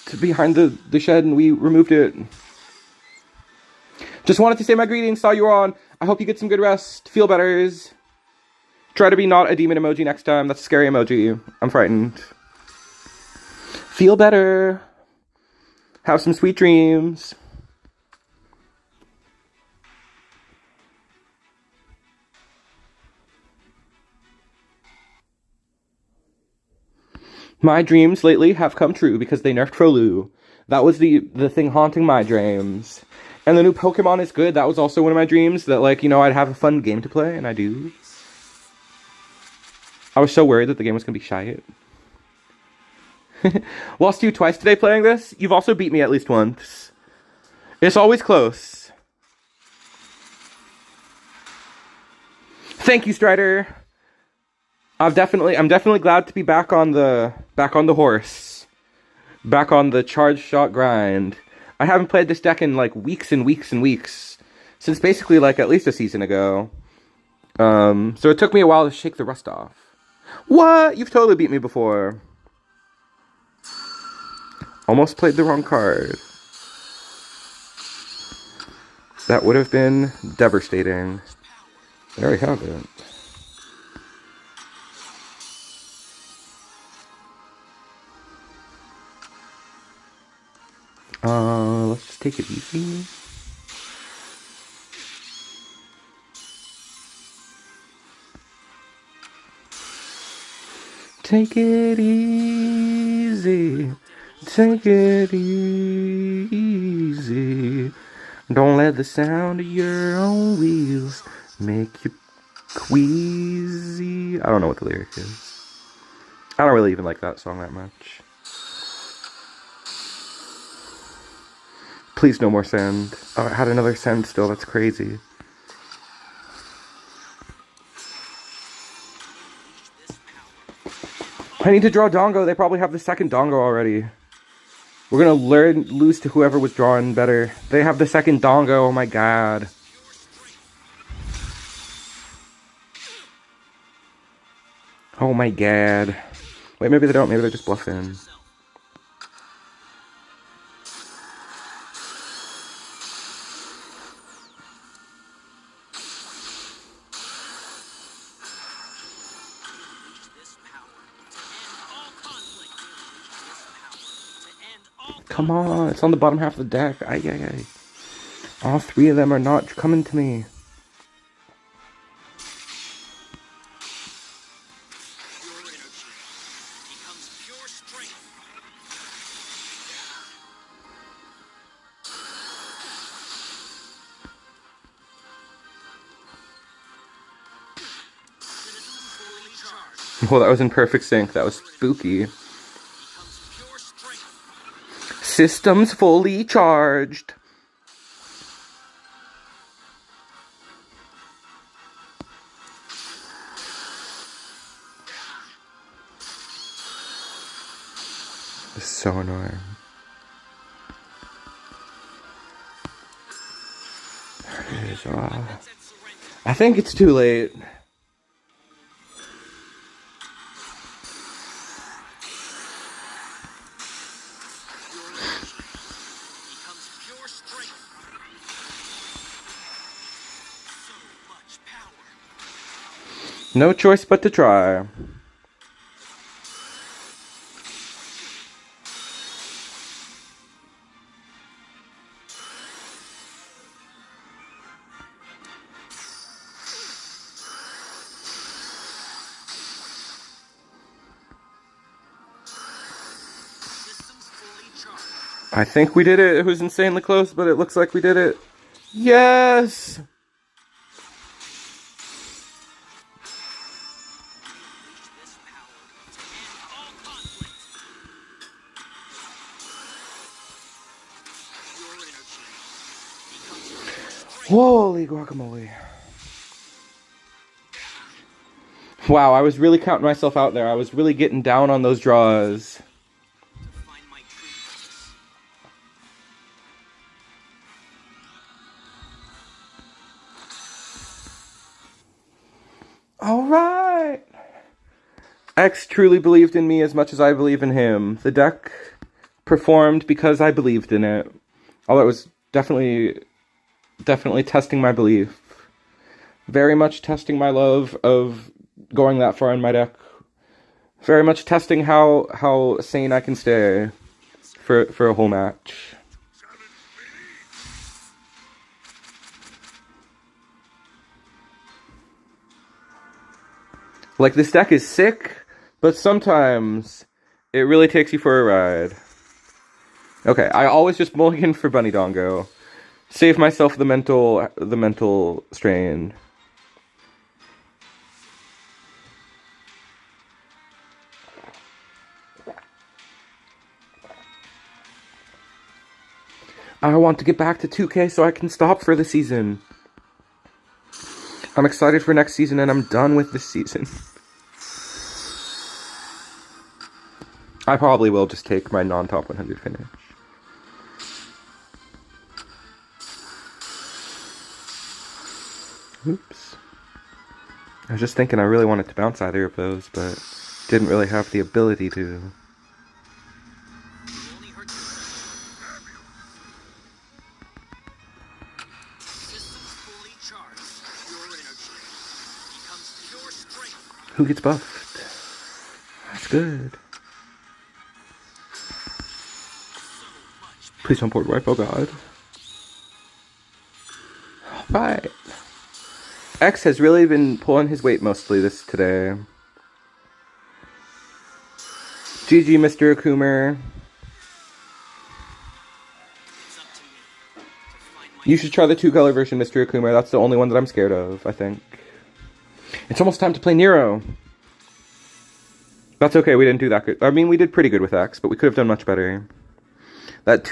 to behind the shed and we removed it. Just wanted to say my greetings. Saw you were on. I hope you get some good rest. Feel betters. Try to be not a demon emoji next time. That's a scary emoji. I'm frightened. Feel better. Have some sweet dreams. My dreams lately have come true because they nerfed Frolu. That was the thing haunting my dreams. And the new Pokemon is good. That was also one of my dreams. That, like, you know, I'd have a fun game to play, and I do. I was so worried that the game was going to be shite. Lost to you twice today playing this. You've also beat me at least once. It's always close. Thank you, Strider. I'm definitely glad to be back on the horse. Back on the charge shot grind. I haven't played this deck in like weeks and weeks and weeks. Since basically like at least a season ago. So it took me a while to shake the rust off. What? You've totally beat me before. Almost played the wrong card. That would have been devastating. There we have it. Let's just take it easy. Take it easy. Take it easy. Don't let the sound of your own wheels make you queasy. I don't know what the lyric is. I don't really even like that song that much. Please no more sand. Oh, I had another sand still. That's crazy. I need to draw Dongo. They probably have the second Dongo already. We're gonna lose to whoever was drawing better. They have the second Dongo. Oh my god. Oh my god. Wait, maybe they don't. Maybe they're just bluffing. Come on, it's on the bottom half of the deck. Ay, ay, ay. All three of them are not coming to me. Well, that was in perfect sync. That was spooky. Systems fully charged. This is so annoying. There it is. I think it's too late. No choice but to try. I think we did it. It was insanely close, but it looks like we did it. Yes! Holy guacamole. Wow, I was really counting myself out there. I was really getting down on those draws. Alright! X truly believed in me as much as I believe in him. The deck performed because I believed in it. Although it was definitely testing my belief. Very much testing my love of going that far in my deck. Very much testing how sane I can stay for a whole match. Like, this deck is sick, but sometimes it really takes you for a ride. Okay, I always just mulligan for Bunny Dongo. Save myself the mental strain. I want to get back to 2K so I can stop for the season. I'm excited for next season and I'm done with this season. I probably will just take my non-top 100 finish. Oops. I was just thinking I really wanted to bounce either of those, but didn't really have the ability to. Who gets buffed? That's good. Please don't board wipe, oh god. Alright. X has really been pulling his weight mostly today. GG, Mr. Akumer. You should try the 2-color version, Mr. Akumer. That's the only one that I'm scared of, I think. It's almost time to play Nero. That's okay, we didn't do that good. I mean, we did pretty good with X, but we could have done much better. That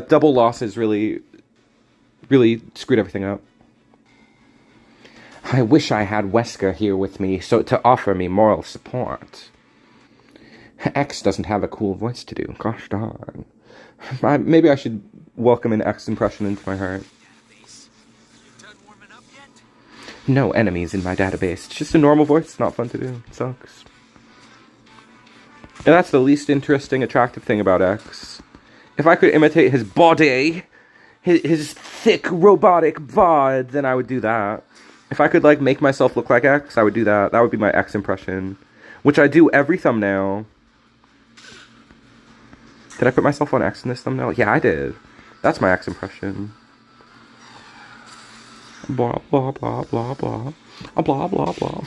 double losses really screwed everything up. I wish I had Wesker here with me so to offer me moral support. X doesn't have a cool voice to do. Gosh darn. Maybe I should welcome an X impression into my heart. No enemies in my database. It's just a normal voice. It's not fun to do. It sucks. And that's the least interesting, attractive thing about X. If I could imitate his body, his thick, robotic bod, then I would do that. If I could, like, make myself look like X, I would do that. That would be my X impression. Which I do every thumbnail. Did I put myself on X in this thumbnail? Yeah, I did. That's my X impression. Blah, blah, blah, blah, blah. Blah, blah, blah.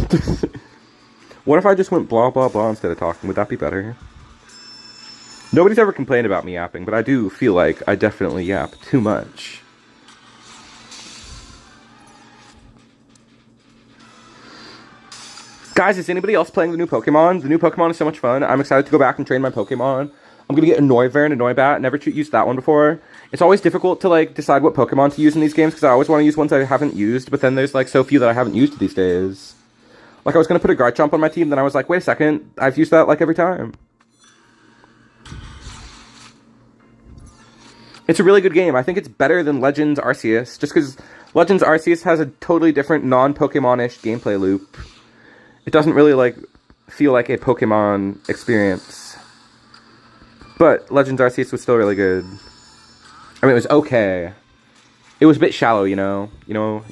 What if I just went blah, blah, blah instead of talking? Would that be better? Nobody's ever complained about me yapping, but I do feel like I definitely yap too much. Guys, is anybody else playing the new Pokemon? The new Pokemon is so much fun. I'm excited to go back and train my Pokemon. I'm gonna get Annoyver and Annoybat. Never used that one before. It's always difficult to, like, decide what Pokemon to use in these games, because I always want to use ones I haven't used, but then there's, like, so few that I haven't used these days. Like, I was gonna put a Garchomp on my team, then I was like, wait a second, I've used that, like, every time. It's a really good game. I think it's better than Legends Arceus, just because Legends Arceus has a totally different non-Pokemon-ish gameplay loop. It doesn't really, like, feel like a Pokemon experience. But Legends Arceus was still really good. I mean, it was okay. It was a bit shallow, you know? You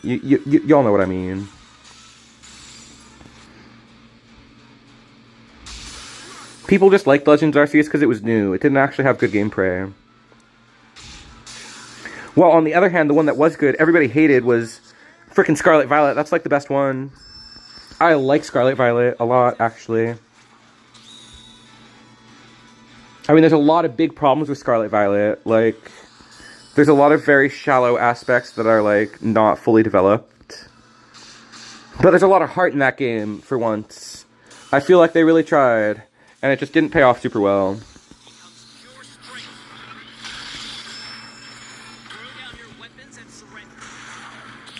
all know what I mean. People just liked Legends Arceus because it was new. It didn't actually have good gameplay. While on the other hand, the one that was good, everybody hated, was frickin' Scarlet Violet. That's, like, the best one. I like Scarlet Violet a lot, actually. I mean, there's a lot of big problems with Scarlet Violet. Like, there's a lot of very shallow aspects that are, like, not fully developed. But there's a lot of heart in that game, for once. I feel like they really tried, and it just didn't pay off super well.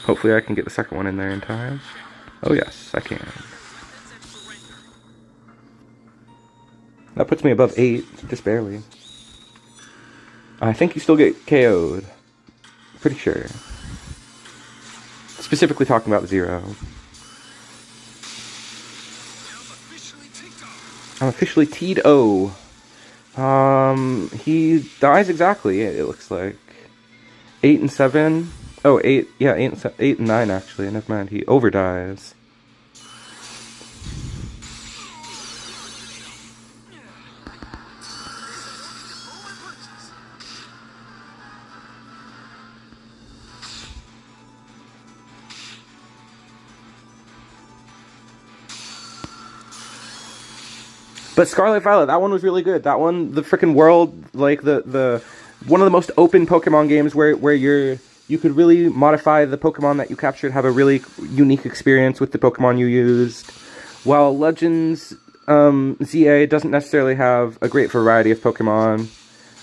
Hopefully I can get the second one in there in time. Oh yes, I can. That puts me above 8, just barely. I think you still get KO'd. Pretty sure. Specifically talking about 0. I'm officially T'd-O. He dies exactly, it looks like. 8 and 7. Oh, 8, yeah, 8 and 9 actually, never mind, he overdies. But Scarlet Violet, that one was really good. That one, the frickin' world, like the one of the most open Pokemon games where you could really modify the Pokemon that you captured, have a really unique experience with the Pokemon you used. While Legends ZA doesn't necessarily have a great variety of Pokemon,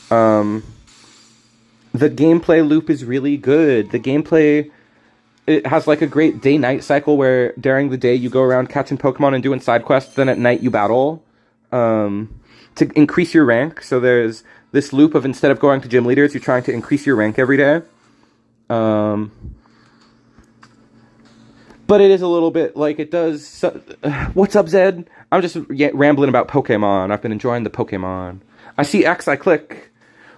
the gameplay loop is really good. The gameplay, it has like a great day-night cycle where during the day you go around catching Pokemon and doing side quests, then at night you battle. to increase your rank. So there's this loop of instead of going to gym leaders, you're trying to increase your rank every day. But it is a little bit like it does. What's up, Zed? I'm just rambling about Pokemon. I've been enjoying the Pokemon. I see X, I click.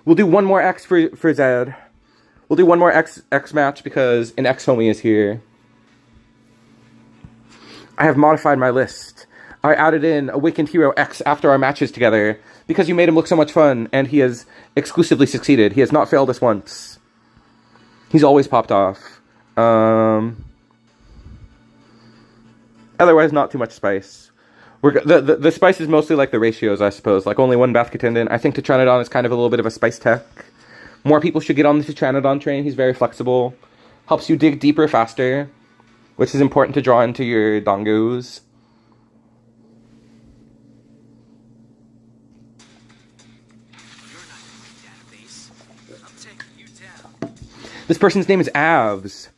We'll do one more X for Zed. We'll do one more X match because an X homie is here. I have modified my list. I added in Awakened Hero X after our matches together because you made him look so much fun, and he has exclusively succeeded. He has not failed us once. He's always popped off. Otherwise, not too much spice. The spice is mostly like the ratios, I suppose. Like only one Basket Tendon. I think Tetranodon is kind of a little bit of a spice tech. More people should get on the Tetranodon train. He's very flexible. Helps you dig deeper faster, which is important to draw into your dongos. This person's name is Abs.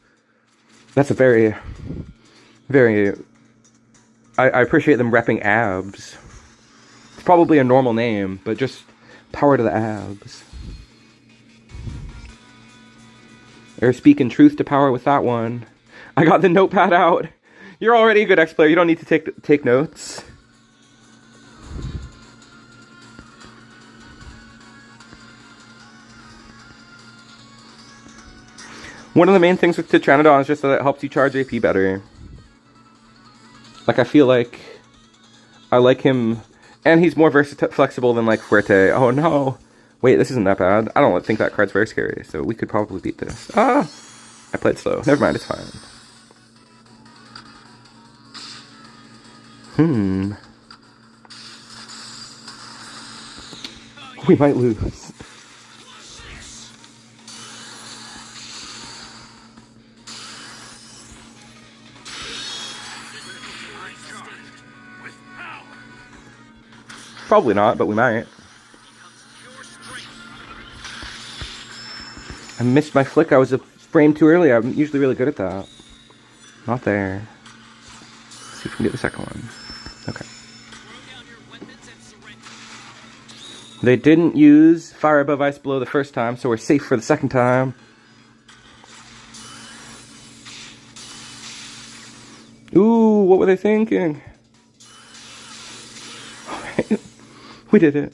That's a very, very... I appreciate them repping abs. It's probably a normal name, but just power to the abs. They're speaking truth to power with that one. I got the notepad out. You're already a good X player. You don't need to take notes. One of the main things with Tetranodon is just that it helps you charge AP better. Like, I feel like I like him, and he's more flexible than, like, Fuerte. Oh, no. Wait, this isn't that bad. I don't think that card's very scary, so we could probably beat this. Ah! I played slow. Never mind, it's fine. We might lose. Probably not, but we might. I missed my flick. I was a frame too early. I'm usually really good at that. Not there. Let's see if we can get the second one. Okay. They didn't use Fire Above Ice Below the first time, so we're safe for the second time. Ooh, what were they thinking? We did it.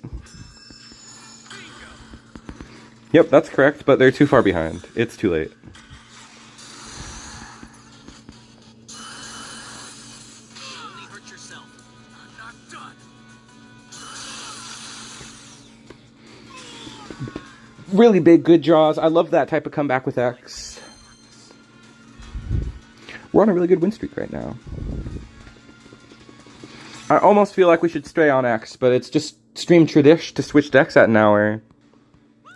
Yep, that's correct, but they're too far behind. It's too late. Really big, good draws. I love that type of comeback with X. We're on a really good win streak right now. I almost feel like we should stay on X, but it's just stream tradish to switch decks at an hour.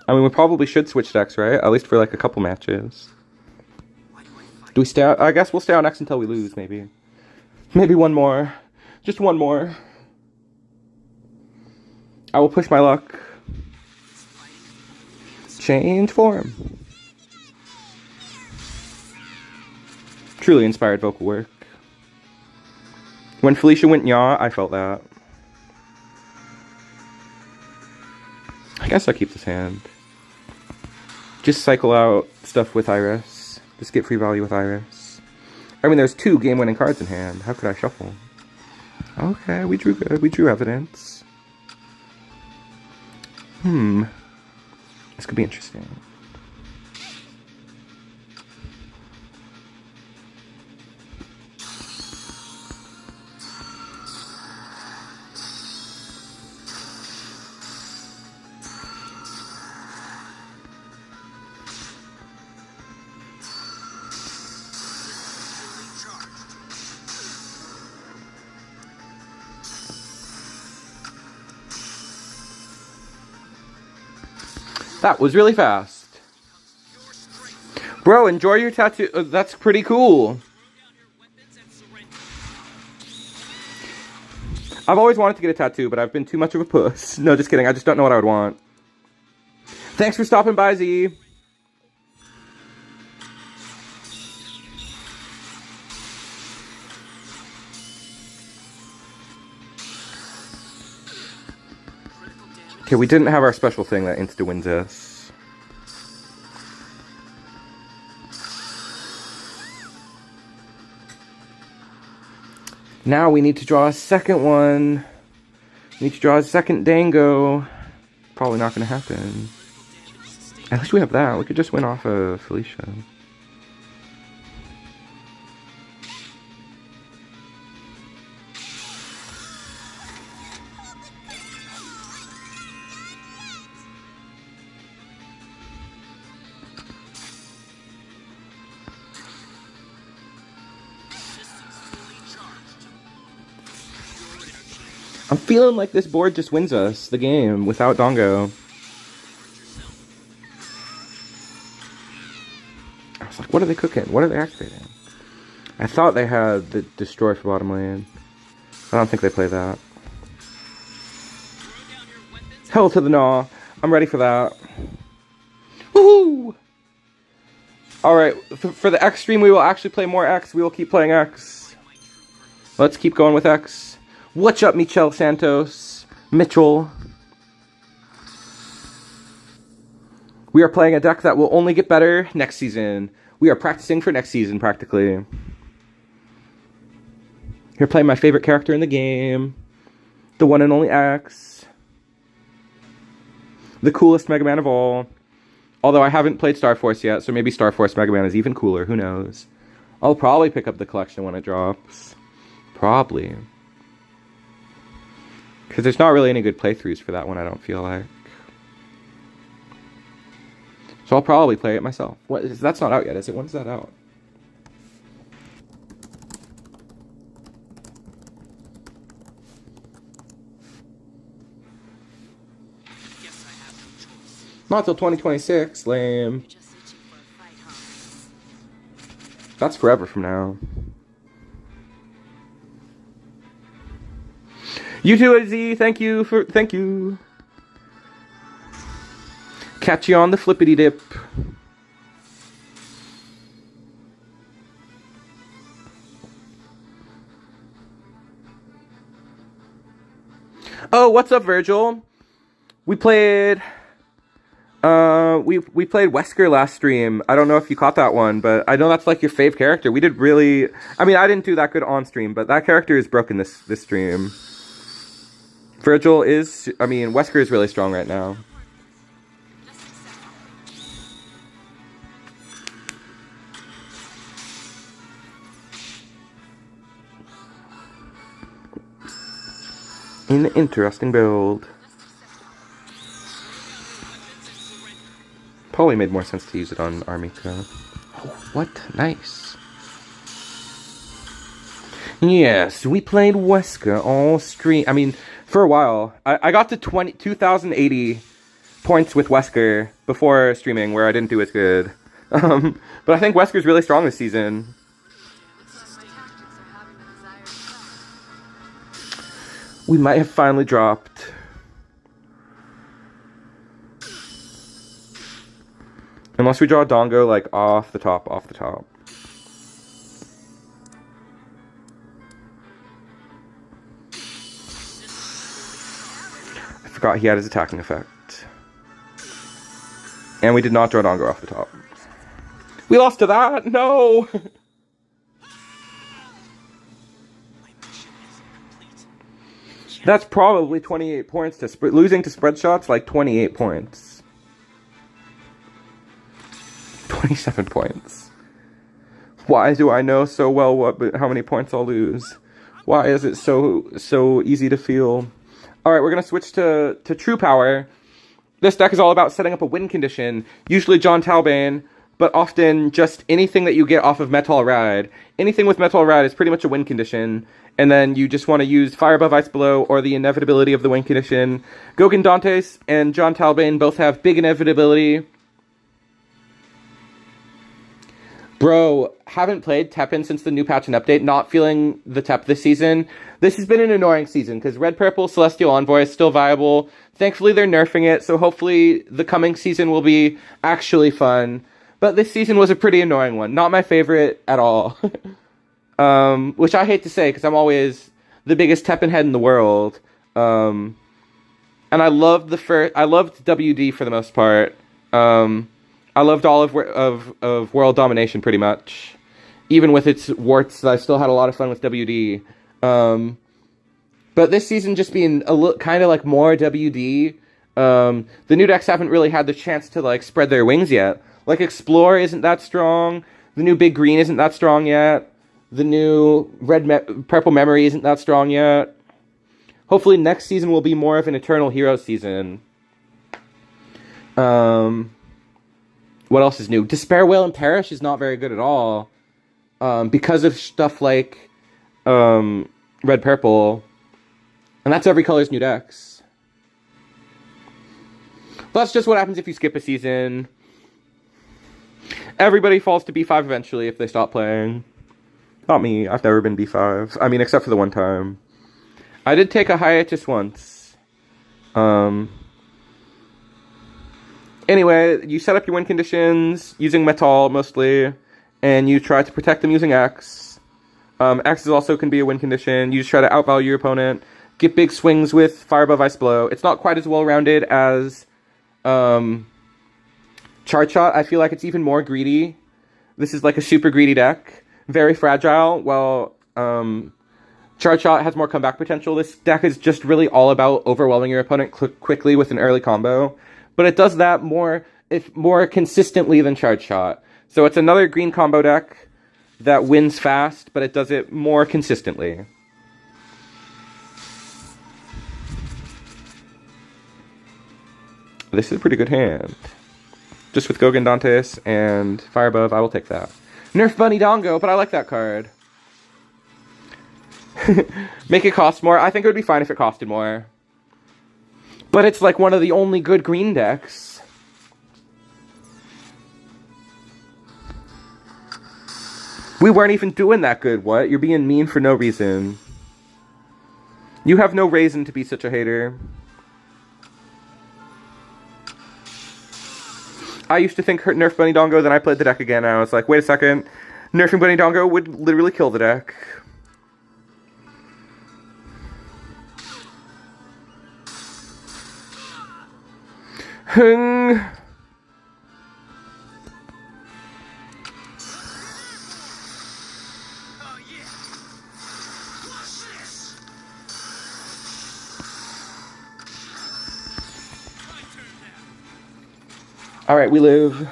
I mean, we probably should switch decks, right? At least for like a couple matches. Do we stay on? I guess we'll stay on X until we lose, maybe. Maybe one more. Just one more. I will push my luck. Change form. Truly inspired vocal work. When Felicia went yaw, I felt that. I guess I'll keep this hand. Just cycle out stuff with Iris. Just get free value with Iris. I mean, there's 2 game-winning cards in hand. How could I shuffle? Okay, we drew good. We drew evidence. This could be interesting. That was really fast. Bro, enjoy your tattoo. That's pretty cool. I've always wanted to get a tattoo, but I've been too much of a puss. No, just kidding. I just don't know what I would want. Thanks for stopping by, Z. Okay, we didn't have our special thing that insta-wins us. Now we need to draw a second one. We need to draw a second Dango. Probably not going to happen. At least we have that. We could just win off of Felicia. I'm feeling like this board just wins us the game without Dongo. I was like, what are they cooking? What are they activating? I thought they had the destroy for bottom lane. I don't think they play that. Hell to the gnaw. I'm ready for that. Woohoo! Alright, for the X stream we will actually play more X. We will keep playing X. Let's keep going with X. What's up, Michel Santos? Mitchell. We are playing a deck that will only get better next season. We are practicing for next season, practically. Here playing my favorite character in the game. The one and only X. The coolest Mega Man of all. Although I haven't played Star Force yet, so maybe Star Force Mega Man is even cooler. Who knows? I'll probably pick up the collection when it drops. Probably. Because there's not really any good playthroughs for that one, I don't feel like. So I'll probably play it myself. That's not out yet, is it? When's that out? Not till 2026, lame. That's forever from now. You too, AZ. Thank you. Catch you on the flippity dip. Oh, what's up, Virgil? We played we played Wesker last stream. I don't know if you caught that one, but I know that's like your fave character. We did really, I mean, I didn't do that good on stream, but that character is broken this stream. Virgil is, I mean, Wesker is really strong right now. An interesting build. Probably made more sense to use it on Armika. Oh, what? Nice. Yes, we played Wesker all stream. I mean, for a while. I got to 2,080 points with Wesker before streaming, where I didn't do as good. But I think Wesker's really strong this season. We might have finally dropped. Unless we draw Dongo, like, off the top. I forgot he had his attacking effect. And we did not draw Dongo off the top. We lost to that? No! That's probably 28 points to losing to spread shots, like 28 points. 27 points. Why do I know so well how many points I'll lose? Why is it so easy to feel? Alright, we're going to switch to True Power. This deck is all about setting up a win condition, usually John Talbane, but often just anything that you get off of Metal Rad. Anything with Metal Rad is pretty much a win condition, and then you just want to use Fire Above Ice Below or the inevitability of the win condition. Goguen Dantes and John Talbane both have big inevitability. Bro, haven't played TEPPEN since the new patch and update, not feeling the TEP this season. This has been an annoying season, because Red Purple Celestial Envoy is still viable. Thankfully, they're nerfing it, so hopefully the coming season will be actually fun. But this season was a pretty annoying one. Not my favorite at all. Which I hate to say, because I'm always the biggest TEPPEN head in the world. I And I loved I loved WD for the most part. I loved all of World Domination pretty much. Even with its warts, I still had a lot of fun with WD. But this season just being a little kind of like more WD. The new decks haven't really had the chance to like spread their wings yet. Like Explore isn't that strong. The new Big Green isn't that strong yet. The new Purple Memory isn't that strong yet. Hopefully next season will be more of an Eternal Hero season. What else is new? Despair, Wail, and Perish is not very good at all. Because of stuff like Red, Purple. And that's every color's new decks. But that's just what happens if you skip a season. Everybody falls to B5 eventually if they stop playing. Not me. I've never been B5. I mean, except for the one time. I did take a hiatus once. Anyway, you set up your win conditions using Metal mostly, and you try to protect them using X. X is also can be a win condition. You just try to outvalue your opponent, get big swings with Fire Above Ice Below. It's not quite as well-rounded as Chart Shot. I feel like it's even more greedy. This is like a super greedy deck. Very fragile, while Chart Shot has more comeback potential. This deck is just really all about overwhelming your opponent quickly with an early combo. But it does that more consistently than Chart Shot. So it's another green combo deck that wins fast, but it does it more consistently. This is a pretty good hand. Just with Gogan Dantes and Fire Above, I will take that. Nerf Bunny Dongo, but I like that card. Make it cost more. I think it would be fine if it costed more. But it's like one of the only good green decks. We weren't even doing that good, what? You're being mean for no reason. You have no reason to be such a hater. I used to think Nerf Bunny Dongo, then I played the deck again, and I was like, wait a second. Nerfing Bunny Dongo would literally kill the deck. Alright, we live.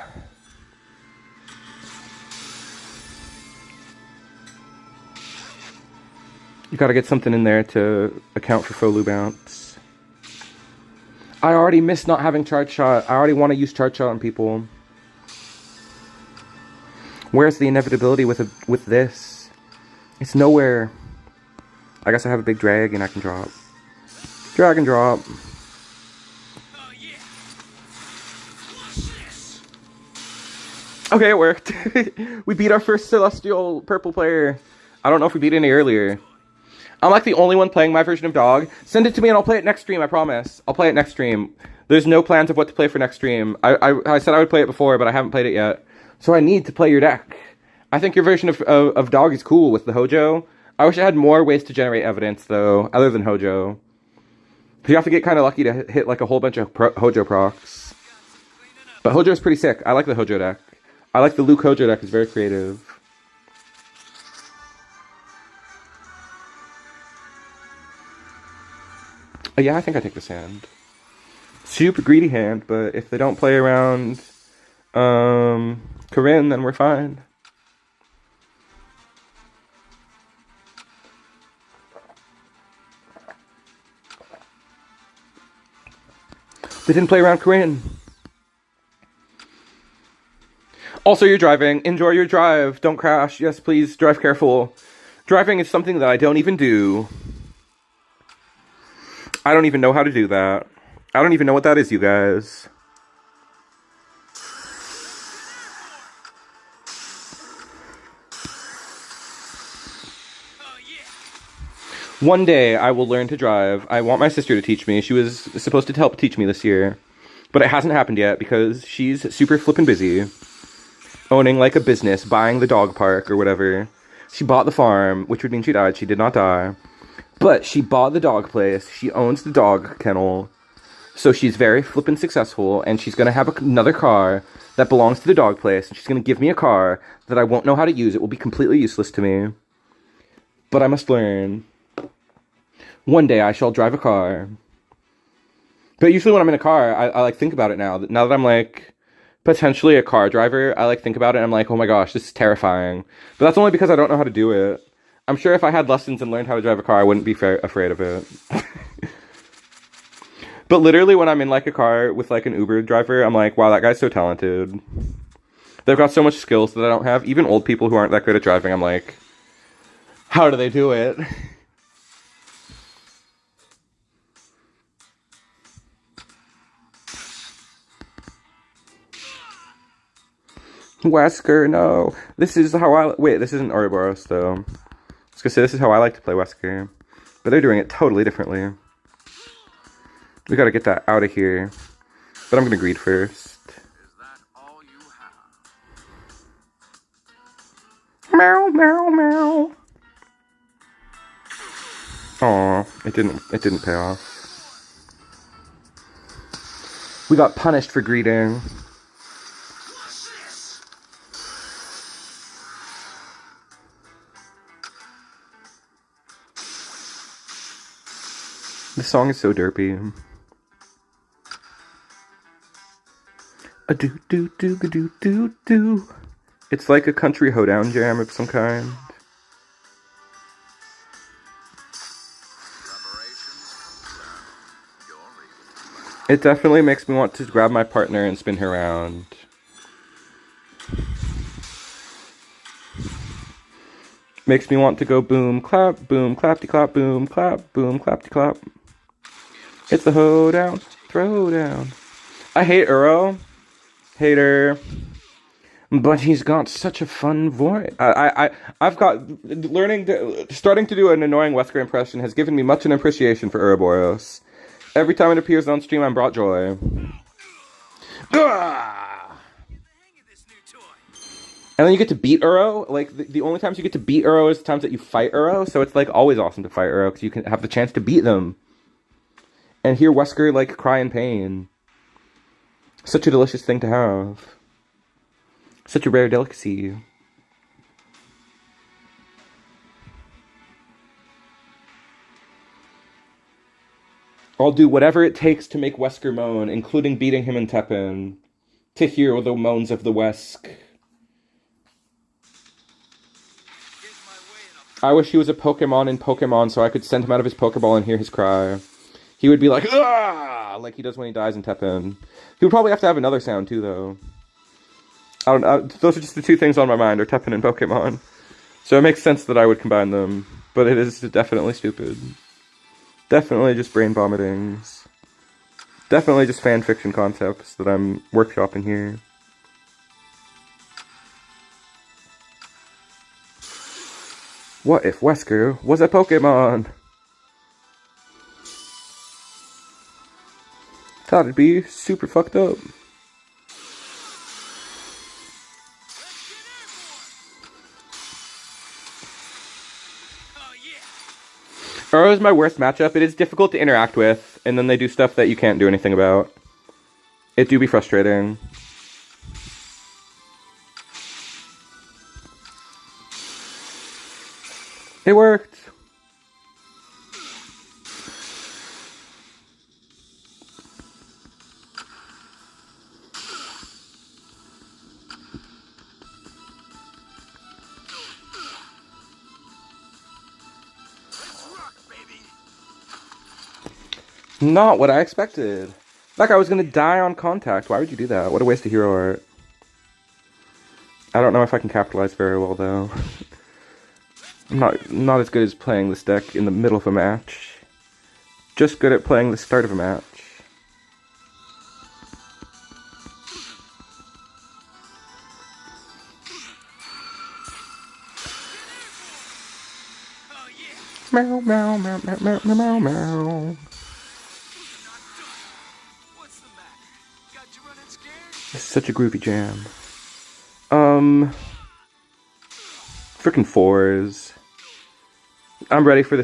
You gotta get something in there to account for Folu bounce. I already miss not having Chart Shot. I already want to use Chart Shot on people. Where's the inevitability with this? It's nowhere. I guess I have a big drag and I can drop. Drag and drop. Okay, it worked. We beat our first Celestial Purple player. I don't know if we beat any earlier. I'm like the only one playing my version of Dog. Send it to me and I'll play it next stream, I promise. I'll play it next stream. There's no plans of what to play for next stream. I said I would play it before, but I haven't played it yet. So I need to play your deck. I think your version of Dog is cool with the Hojo. I wish I had more ways to generate evidence, though, other than Hojo. You have to get kind of lucky to hit like a whole bunch of Hojo procs. But Hojo is pretty sick. I like the Hojo deck. I like the Luke Hojo deck. It's very creative. Yeah, I think I take this hand. Super greedy hand, but if they don't play around Corinne, then we're fine. They didn't play around Corinne. Also, you're driving. Enjoy your drive. Don't crash. Yes, please, drive careful. Driving is something that I don't even do. I don't even know how to do that. I don't even know what that is, you guys. One day, I will learn to drive. I want my sister to teach me. She was supposed to help teach me this year. But it hasn't happened yet because she's super flippin' busy. Owning, like, a business, buying the dog park or whatever. She bought the farm, which would mean she died. She did not die. But she bought the dog place. She owns the dog kennel. So she's very flippin' successful, and she's gonna have another car that belongs to the dog place, and she's gonna give me a car that I won't know how to use. It will be completely useless to me. But I must learn. One day I shall drive a car. But usually when I'm in a car, I like think about it now. Now that I'm like potentially a car driver, I like think about it and I'm like, oh my gosh, this is terrifying. But that's only because I don't know how to do it. I'm sure if I had lessons and learned how to drive a car, I wouldn't be afraid of it. But literally when I'm in like a car with like an Uber driver, I'm like, wow, that guy's so talented. They've got so much skills that I don't have. Even old people who aren't that good at driving, I'm like, how do they do it? Wesker, no. This is how I... Wait, this isn't Ouroboros, though. I was gonna say, this is how I like to play Wesker. But they're doing it totally differently. We gotta get that out of here. But I'm gonna greed first. Is that all you have? Meow, meow, meow. Aw, it didn't pay off. We got punished for greeting. This song is so derpy. A do do do do do do. It's like a country hoedown jam of some kind. It definitely makes me want to grab my partner and spin her around. Makes me want to go boom, clap, clapty clap, boom, clapty clap. It's the hoedown, throwdown. I hate Uro. Hater. But he's got such a fun voice. I've got starting to do an annoying Wesker impression has given me much an appreciation for Ouroboros. Every time it appears on stream, I'm brought joy. Ah! And then you get to beat Uro. Like, the only times you get to beat Uro is the times that you fight Uro. So it's, like, always awesome to fight Uro because you can have the chance to beat them. And hear Wesker, like, cry in pain. Such a delicious thing to have. Such a rare delicacy. I'll do whatever it takes to make Wesker moan, including beating him in TEPPEN, to hear the moans of the Wesk. I wish he was a Pokemon in Pokemon so I could send him out of his Pokeball and hear his cry. He would be like, ah, like he does when he dies in TEPPEN. He would probably have to have another sound too, though. I don't know. Those are just the two things on my mind, are TEPPEN and Pokemon. So it makes sense that I would combine them, but it is definitely stupid. Definitely just brain vomitings. Definitely just fan fiction concepts that I'm workshopping here. What if Wesker was a Pokemon? Thought it'd be super fucked up. Uro is my worst matchup. It is difficult to interact with, and then they do stuff that you can't do anything about. It do be frustrating. It worked. Not what I expected. Like I was gonna die on contact. Why would you do that? What a waste of hero art. I don't know if I can capitalize very well though. I'm not as good as playing this deck in the middle of a match. Just good at playing the start of a match. Meow meow meow meow meow meow meow. This is such a groovy jam. Frickin' fours. I am prepared for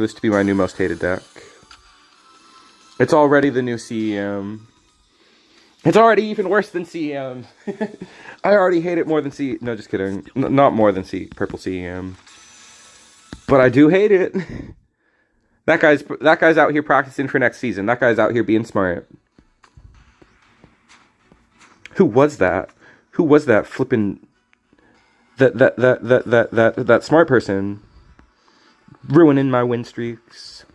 this to be my new most hated deck. It's already the new CEM. It's already even worse than CEM. I already hate it more than C. No, just kidding. Not more than purple CEM. But I do hate it. That guy's out here practicing for next season. That guy's out here being smart. Who was that? Who was that flipping that smart person ruining my win streaks?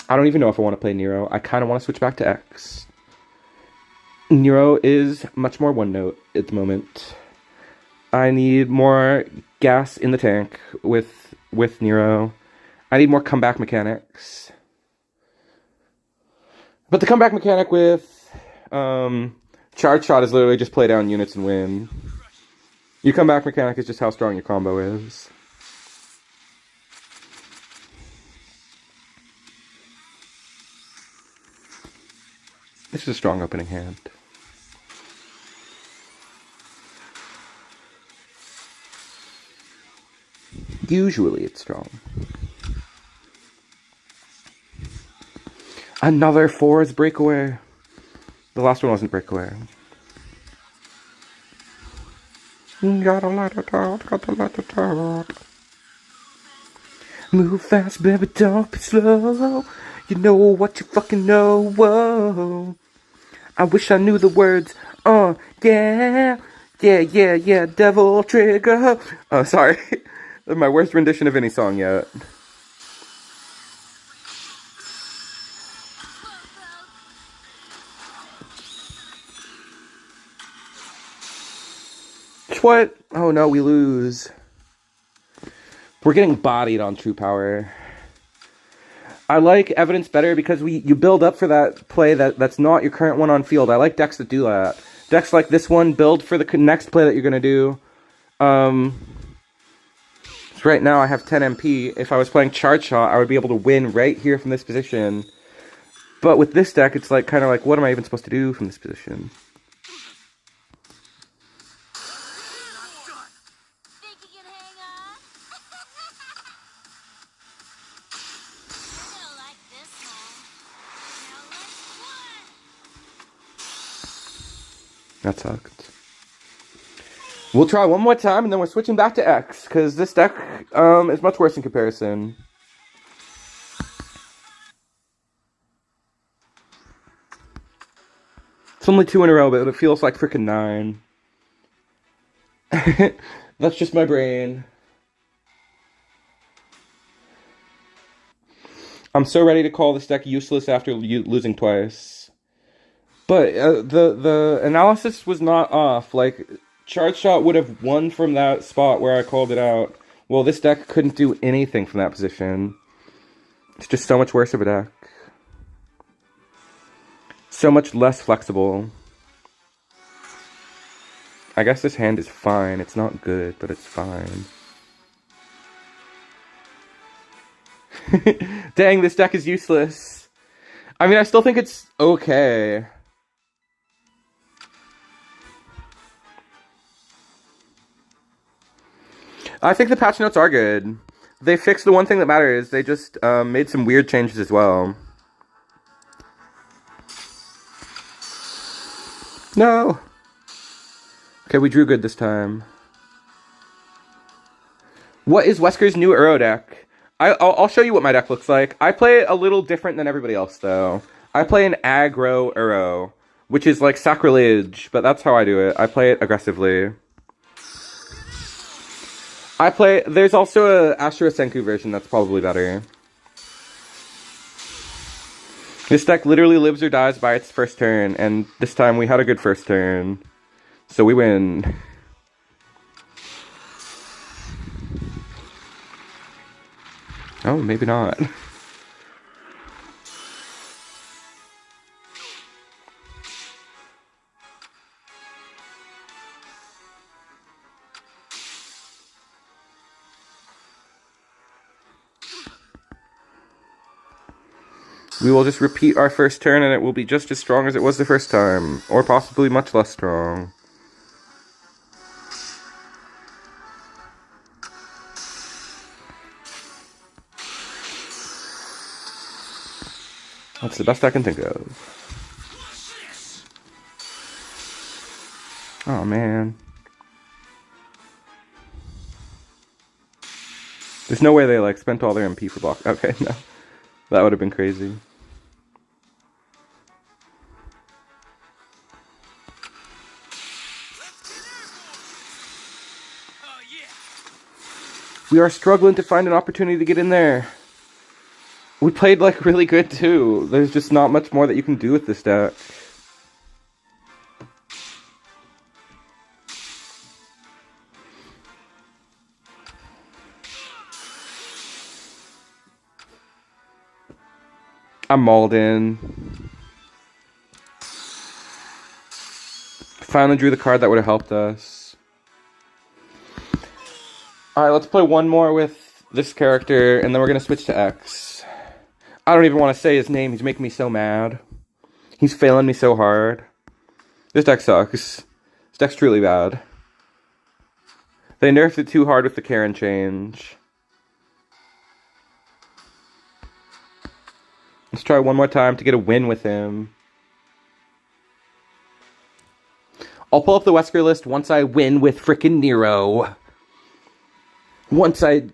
I don't even know if I want to play Nero. I kind of want to switch back to X. Nero is much more one note at the moment. I need more gas in the tank with Nero. I need more comeback mechanics. But the comeback mechanic with charge shot is literally just play down units and win. Your comeback mechanic is just how strong your combo is. This is a strong opening hand. Usually it's strong. Another 4's breakaway. The last one wasn't breakaway. Gotta let it out, gotta let it out. Move fast, baby, don't be slow. You know what you fucking know, whoa. I wish I knew the words, yeah. Yeah, devil trigger. Oh, sorry. My worst rendition of any song yet. What? Oh no, we lose. We're getting bodied on true power. I like evidence better because you build up for that play that's not your current one on field. I like decks that do that. Decks like this one build for the next play that you're gonna do. So right now I have 10 MP. If I was playing charge shot, I would be able to win right here from this position. But with this deck, it's like kind of like, what am I even supposed to do from this position? That sucked. We'll try one more time, and then we're switching back to X, because this deck is much worse in comparison. It's only 2 in a row, but it feels like freaking 9. That's just my brain. I'm so ready to call this deck useless after losing twice. But the analysis was not off. Like, charge shot would have won from that spot where I called it out. Well, this deck couldn't do anything from that position. It's just so much worse of a deck. So much less flexible. I guess this hand is fine. It's not good, but it's fine. Dang, this deck is useless. I mean, I still think it's okay. I think the patch notes are good. They fixed the one thing that matters. They just made some weird changes as well. No! Okay, we drew good this time. What is Wesker's new Uro deck? I'll show you what my deck looks like. I play it a little different than everybody else, though. I play an aggro Uro, which is like sacrilege, but that's how I do it. I play it aggressively. There's also a Ashura Senku version that's probably better. This deck literally lives or dies by its first turn, and this time we had a good first turn. So we win. Oh, maybe not. We will just repeat our first turn and it will be just as strong as it was the first time. Or possibly much less strong. That's the best I can think of. Oh, man. There's no way they, like, spent all their MP for block. Okay, no. That would have been crazy. We are struggling to find an opportunity to get in there. We played, like, really good, too. There's just not much more that you can do with this deck. I'm mauled in. Finally drew the card that would have helped us. Alright, let's play one more with this character, and then we're going to switch to X. I don't even want to say his name. He's making me so mad. He's failing me so hard. This deck sucks. This deck's truly bad. They nerfed it too hard with the Karen change. Let's try one more time to get a win with him. I'll pull up the Wesker list once I win with frickin' Nero. Once I...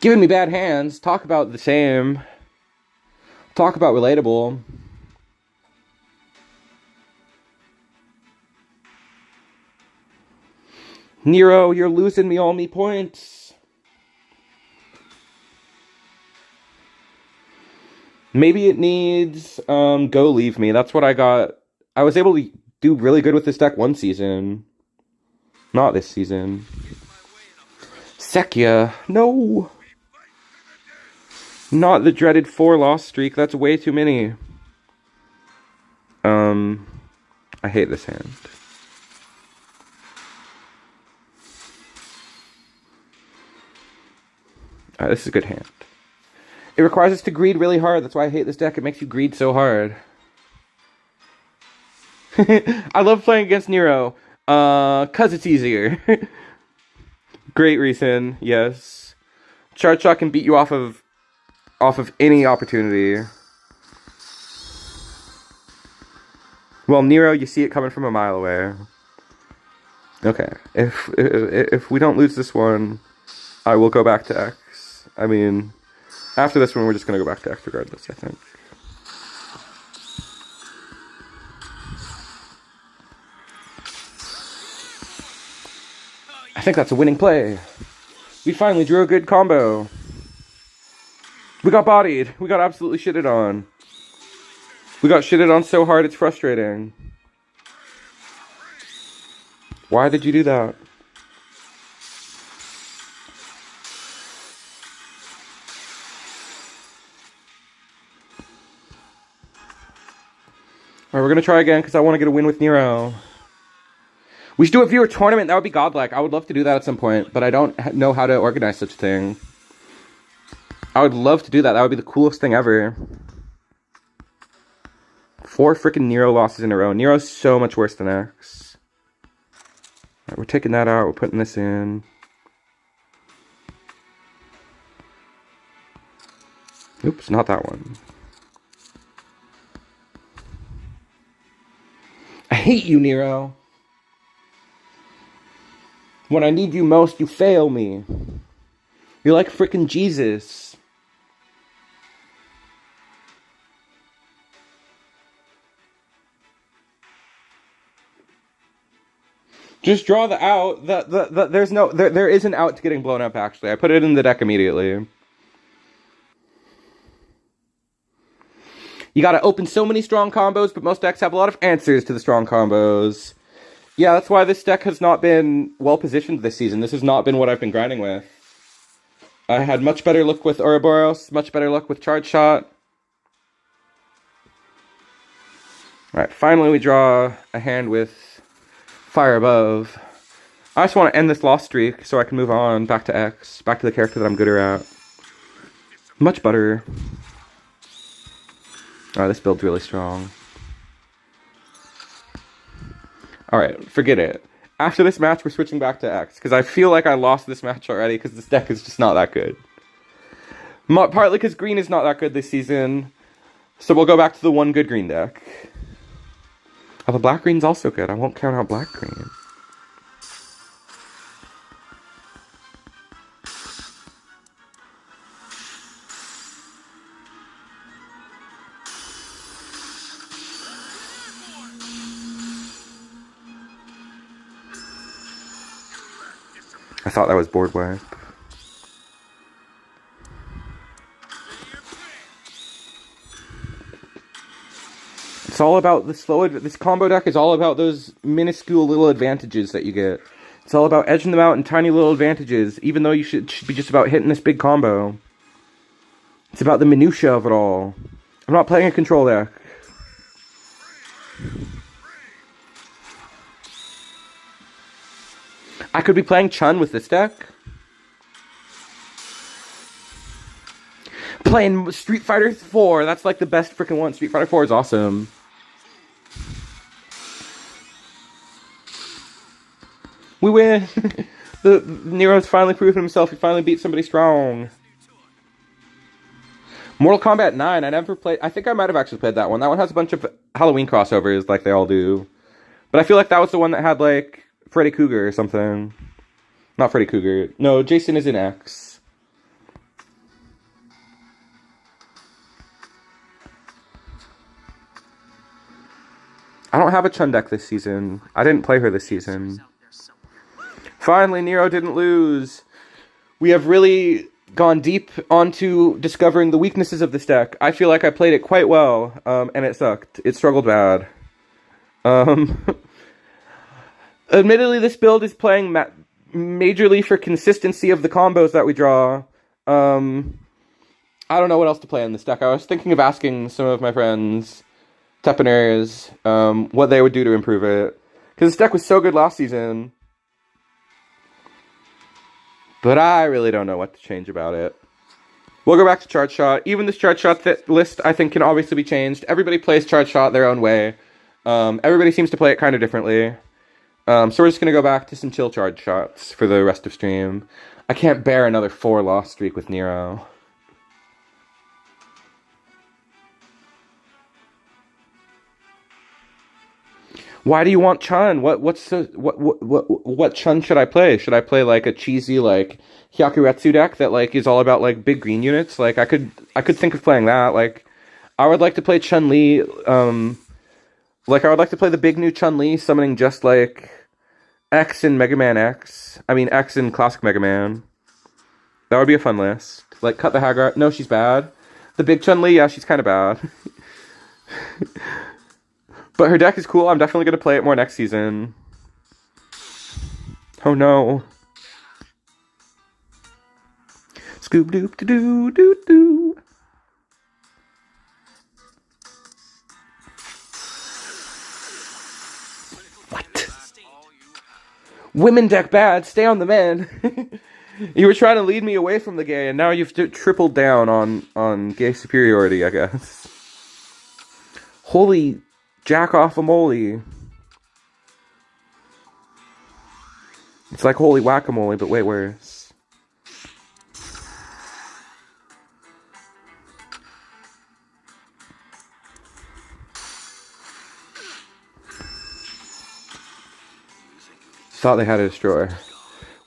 Giving me bad hands. Talk about the same. Talk about relatable. Nero, you're losing me all me points. Maybe it needs Go Leave Me. That's what I got. I was able to do really good with this deck one season. Not this season. Sekia. No. Not the dreaded 4-loss streak. That's way too many. I hate this hand. Alright, this is a good hand. It requires us to greed really hard. That's why I hate this deck. It makes you greed so hard. I love playing against Nero. 'Cause it's easier. Great reason, yes. Charge Shot can beat you off of any opportunity. Well, Nero, you see it coming from a mile away. Okay. If we don't lose this one, I will go back to X. I mean... After this one, we're just going to go back to X regardless, I think. I think that's a winning play. We finally drew a good combo. We got bodied. We got absolutely shitted on. We got shitted on so hard, it's frustrating. Why did you do that? Alright, we're gonna try again because I want to get a win with Nero. We should do a viewer tournament. That would be godlike. I would love to do that at some point, but I don't know how to organize such a thing. I would love to do that. That would be the coolest thing ever. 4 freaking Nero losses in a row. Nero's so much worse than X. Alright, we're taking that out. We're putting this in. Oops, not that one. I hate you, Nero. When I need you most, you fail me. You're like frickin' Jesus. Just draw the out. There's no... There is an out to getting blown up, actually. I put it in the deck immediately. You gotta open so many strong combos, but most decks have a lot of answers to the strong combos. Yeah, that's why this deck has not been well-positioned this season. This has not been what I've been grinding with. I had much better luck with Ouroboros, much better luck with Charge Shot. Alright, finally we draw a hand with Fire Above. I just want to end this loss streak so I can move on back to X, back to the character that I'm gooder at. Much better. Alright, this build's really strong. Alright, forget it. After this match, we're switching back to X, because I feel like I lost this match already, because this deck is just not that good. Partly because green is not that good this season. So we'll go back to the one good green deck. Oh, the black green's also good. I won't count out black green. I thought that was board wipe. It's all about the this combo deck is all about those minuscule little advantages that you get. It's all about edging them out in tiny little advantages, even though you should be just about hitting this big combo. It's about the minutia of it all. I'm not playing a control deck. I could be playing Chun with this deck. Playing Street Fighter 4. That's like the best freaking one. Street Fighter 4 is awesome. We win. Nero's finally proven himself. He finally beat somebody strong. Mortal Kombat 9. I never played. I think I might have actually played that one. That one has a bunch of Halloween crossovers like they all do. But I feel like that was the one that had like Freddy Krueger or something. Not Freddy Krueger. No, Jason is in X. I don't have a Chun deck this season. I didn't play her this season. Finally, Nero didn't lose. We have really gone deep onto discovering the weaknesses of this deck. I feel like I played it quite well, and it sucked. It struggled bad. Admittedly, this build is playing majorly for consistency of the combos that we draw. I don't know what else to play in this deck. I was thinking of asking some of my friends, Teppeners, what they would do to improve it. Because this deck was so good last season. But I really don't know what to change about it. We'll go back to Charge Shot. Even this Charge Shot list, I think, can obviously be changed. Everybody plays Charge Shot their own way. Everybody seems to play it kind of differently. So we're just going to go back to some chill Charge Shots for the rest of stream. I can't bear another 4-loss streak with Nero. Why do you want Chun? What Chun should I play? Should I play like a cheesy like Hyakuretsu deck that like is all about like big green units? Like I could think of playing that. Like I would like to play Chun-Li. Like I would like to play the big new Chun-Li summoning just like X in Mega Man X. I mean X in Classic Mega Man. That would be a fun list. Like cut the Haggard. No, she's bad. The big Chun-Li, yeah, she's kind of bad. But her deck is cool. I'm definitely going to play it more next season. Oh no. Scoop doop doo doo doo. What? Women deck bad. Stay on the men. You were trying to lead me away from the gay, and now you've tripled down on gay superiority, I guess. Holy jack off a moly. It's like holy whack-a-mole, but way worse. Thought they had a destroyer.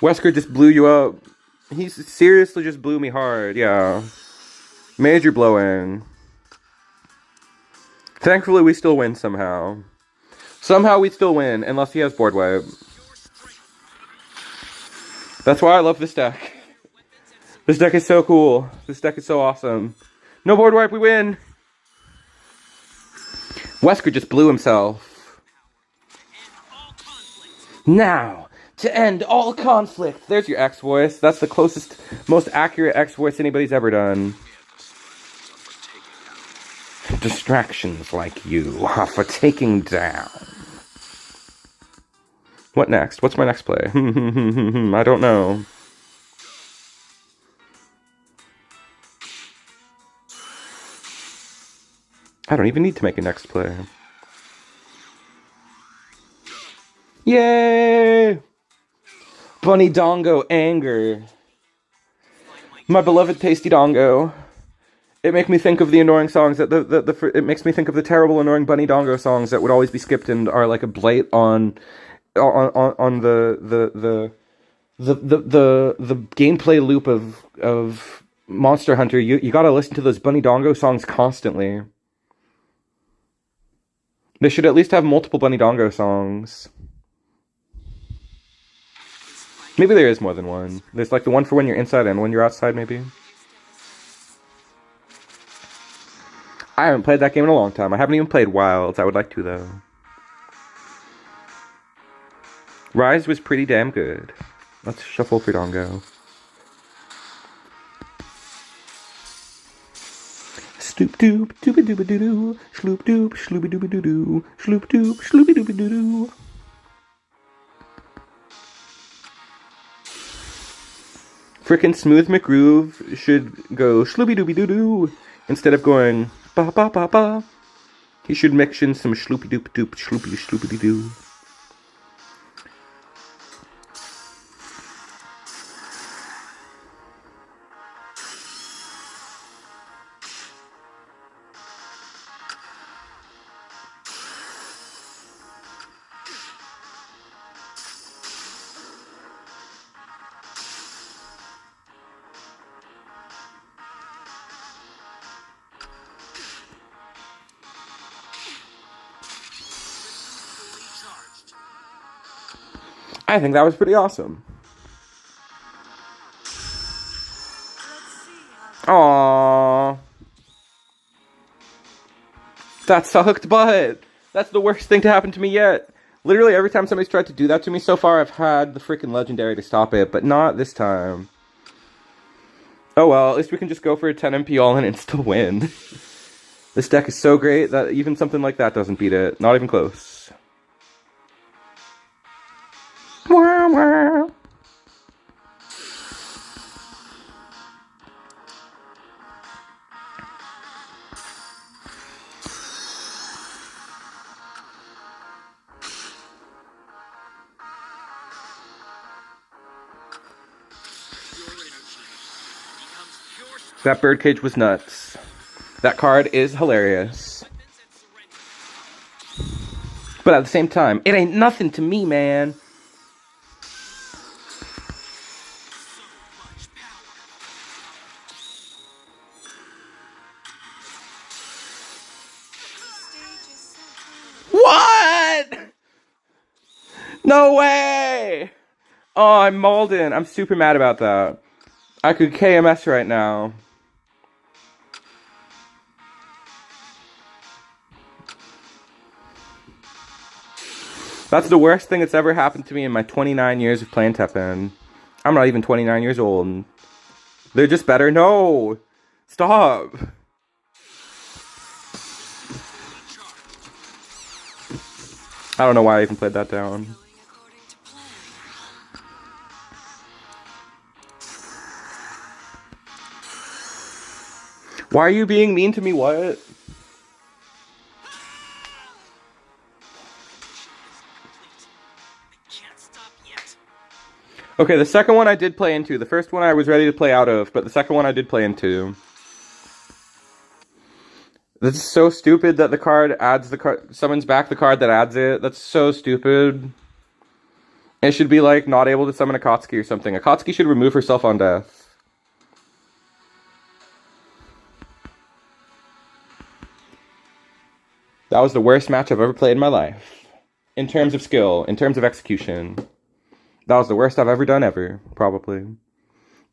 Wesker just blew you up. He seriously just blew me hard, yeah. Major blowing. Thankfully, we still win somehow. Somehow we still win, unless he has board wipe. That's why I love this deck. This deck is so cool. This deck is so awesome. No board wipe, we win! Wesker just blew himself. Now, to end all conflict. There's your X voice. That's the closest, most accurate X voice anybody's ever done. Distractions like you are for taking down. What next? What's my next play? I don't know. I don't even need to make a next play. Yay! Bunny Dongo anger. My beloved Tasty Dongo. It makes me think of the annoying songs that it makes me think of the terrible annoying Bunny Dongo songs that would always be skipped and are like a blight on the gameplay loop of Monster Hunter. You gotta listen to those Bunny Dongo songs constantly. They should at least have multiple Bunny Dongo songs. Maybe there is more than one. There's like the one for when you're inside and when you're outside, maybe. I haven't played that game in a long time. I haven't even played Wilds. I would like to, though. Rise was pretty damn good. Let's shuffle for Dongo. Sloop doop dooba dooba doo doo. Sloop doop slooby dooba doo doo. Sloop doop slooby dooba doo doo. Frickin' Smooth McGroove should go slooby dooby doo doo instead of going ba ba ba ba. He should mix in some sloopy doop doop sloopy sloopy doo. I think that was pretty awesome. Aww. That's a hooked butt. That's the worst thing to happen to me yet. Literally every time somebody's tried to do that to me so far, I've had the freaking legendary to stop it, but not this time. Oh well, at least we can just go for a 10 MP all-in and still win. This deck is so great that even something like that doesn't beat it. Not even close. Wah, wah. That birdcage was nuts. That card is hilarious. But at the same time, it ain't nothing to me, man. What? No way! Oh, I'm Malden. I'm super mad about that. I could KMS right now. That's the worst thing that's ever happened to me in my 29 years of playing TEPPEN. I'm not even 29 years old. They're just better. No! Stop! I don't know why I even played that down. Why are you being mean to me? What? Okay, the second one I did play into. The first one I was ready to play out of, but the second one I did play into. This is so stupid that the card adds the card, summons back the card that adds it. That's so stupid. It should be like not able to summon Akatsuki or something. Akatsuki should remove herself on death. That was the worst match I've ever played in my life. In terms of skill, in terms of execution. That was the worst I've ever done ever, probably.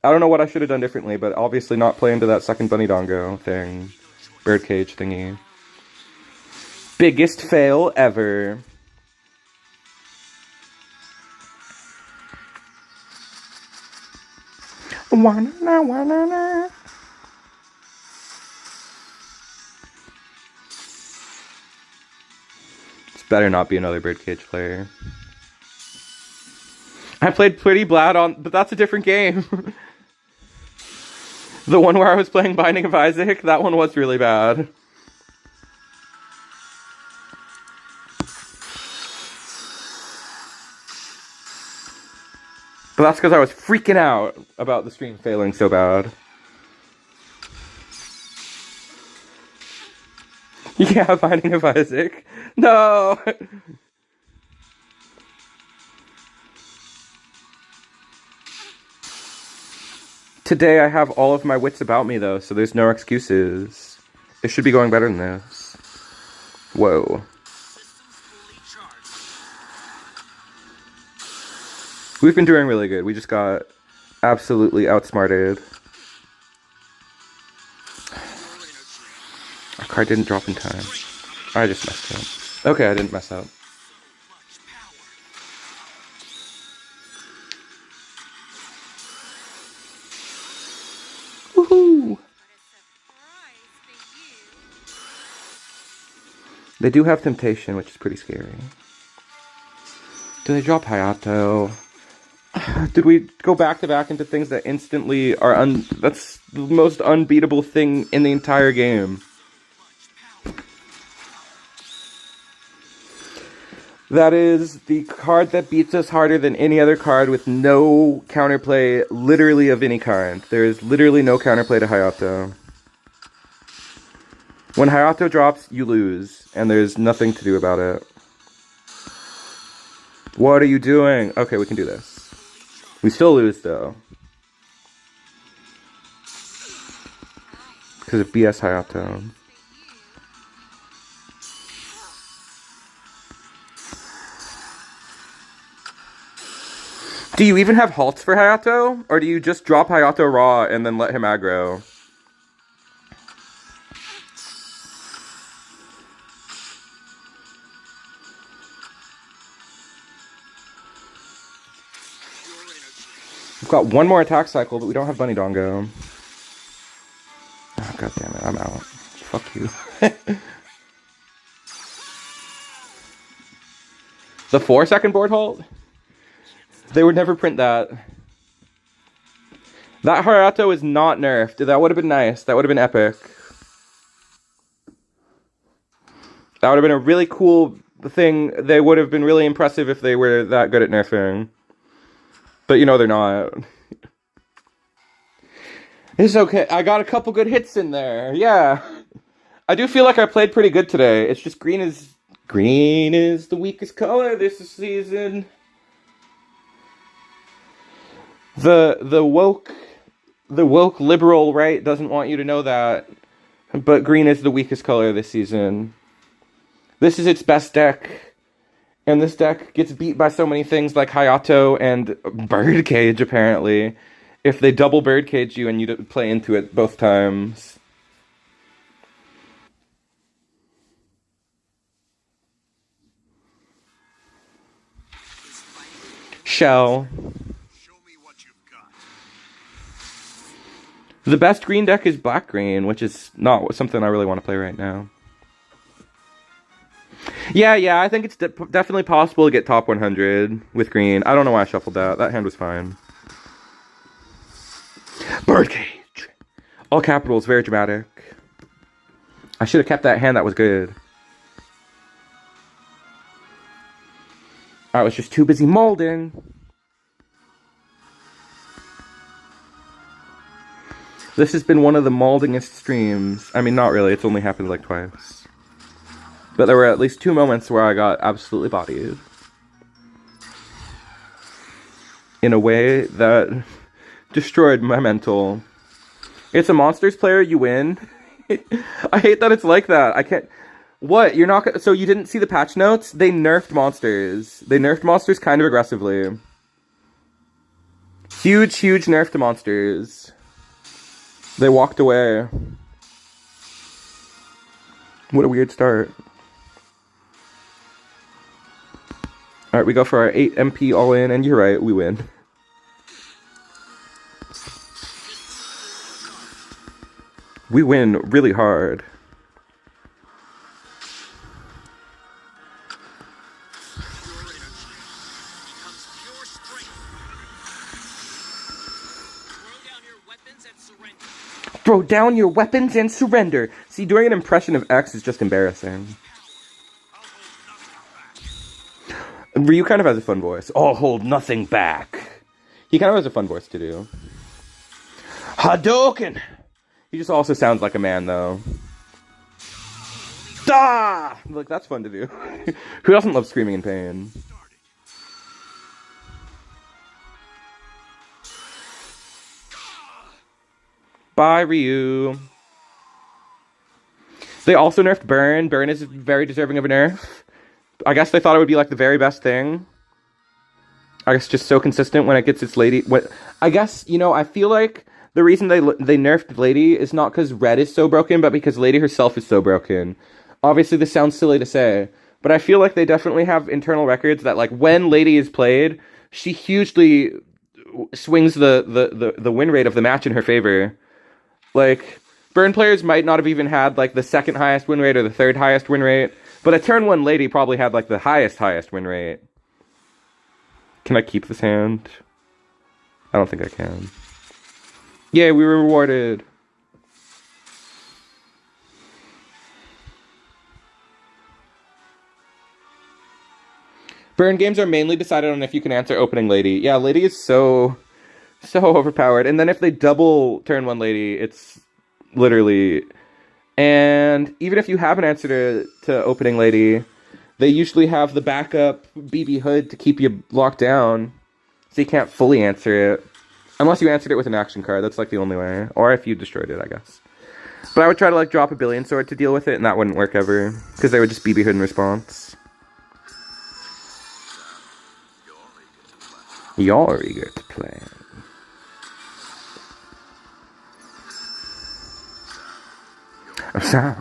I don't know what I should have done differently, but obviously not play into that second Bunny Dongo thing. Birdcage thingy. Biggest fail ever. Wa-na-na, wa-na-na. This better not be another Birdcage player. I played Pretty Blad on, but that's a different game. The one where I was playing Binding of Isaac, that one was really bad. But that's because I was freaking out about the stream failing so bad. Yeah, Binding of Isaac. No! Today I have all of my wits about me, though, so there's no excuses. It should be going better than this. Whoa. We've been doing really good. We just got absolutely outsmarted. Our card didn't drop in time. I just messed up. Okay, I didn't mess up. Woohoo! They do have Temptation, which is pretty scary. Do they drop Hayato? Did we go back to back into things that instantly are that's the most unbeatable thing in the entire game. That is the card that beats us harder than any other card with no counterplay literally of any kind. There is literally no counterplay to Hayato. When Hayato drops, you lose, and there's nothing to do about it. What are you doing? Okay, we can do this. We still lose, though. Because of BS Hayato. Do you even have halts for Hayato? Or do you just drop Hayato raw and then let him aggro? We've got one more attack cycle, but we don't have Bunny Dongo. Oh, god damn it, I'm out. Fuck you. The 4-second board halt? They would never print that. That Hayato is not nerfed. That would have been nice. That would have been epic. That would have been a really cool thing. They would have been really impressive if they were that good at nerfing. But you know they're not. It's okay. I got a couple good hits in there. Yeah. I do feel like I played pretty good today. It's just green is the weakest color this season. The woke liberal right doesn't want you to know that. But green is the weakest color this season. This is its best deck. And this deck gets beat by so many things like Hayato and Birdcage, apparently. If they double Birdcage you and you play into it both times. Shell. The best green deck is black-green, which is not something I really want to play right now. Yeah, I think it's definitely possible to get top 100 with green. I don't know why I shuffled that. That hand was fine. Birdcage! All capitals, very dramatic. I should have kept that hand, that was good. I was just too busy molding. This has been one of the moldingest streams. I mean, not really. It's only happened like twice. But there were at least 2 moments where I got absolutely bodied. In a way that destroyed my mental. It's a monsters player, you win. I hate that it's like that. I can't... What? You're not... So you didn't see the patch notes? They nerfed monsters. They nerfed monsters kind of aggressively. Huge nerf to monsters. They walked away. What a weird start. Alright, we go for our 8 MP all in, and you're right, we win. We win really hard. Throw down your weapons and surrender. See, doing an impression of X is just embarrassing. Ryu kind of has a fun voice. I'll hold nothing back. He kind of has a fun voice to do. Hadouken! He just also sounds like a man, though. Die! ah! Like, that's fun to do. Who doesn't love screaming in pain? Bye, Ryu. They also nerfed Burn. Burn is very deserving of a nerf. I guess they thought it would be like the very best thing. I guess just so consistent when it gets its lady. I guess, you know, I feel like the reason they nerfed Lady is not because Red is so broken, but because Lady herself is so broken. Obviously, this sounds silly to say, but I feel like they definitely have internal records that, like, when Lady is played, she hugely swings the win rate of the match in her favor. Like, Burn players might not have even had, like, the second highest win rate or the third highest win rate, but a turn 1 Lady probably had, like, the highest win rate. Can I keep this hand? I don't think I can. Yay, we were rewarded. Burn games are mainly decided on if you can answer opening Lady. Yeah, Lady is so overpowered. And then if they double turn 1 Lady, it's literally... And even if you have an answer to opening Lady, they usually have the backup BB Hood to keep you locked down, so you can't fully answer it. Unless you answered it with an action card, that's like the only way. Or if you destroyed it, I guess. But I would try to like drop a Billion Sword to deal with it, and that wouldn't work ever, because they would just BB Hood in response. You're eager to play. So,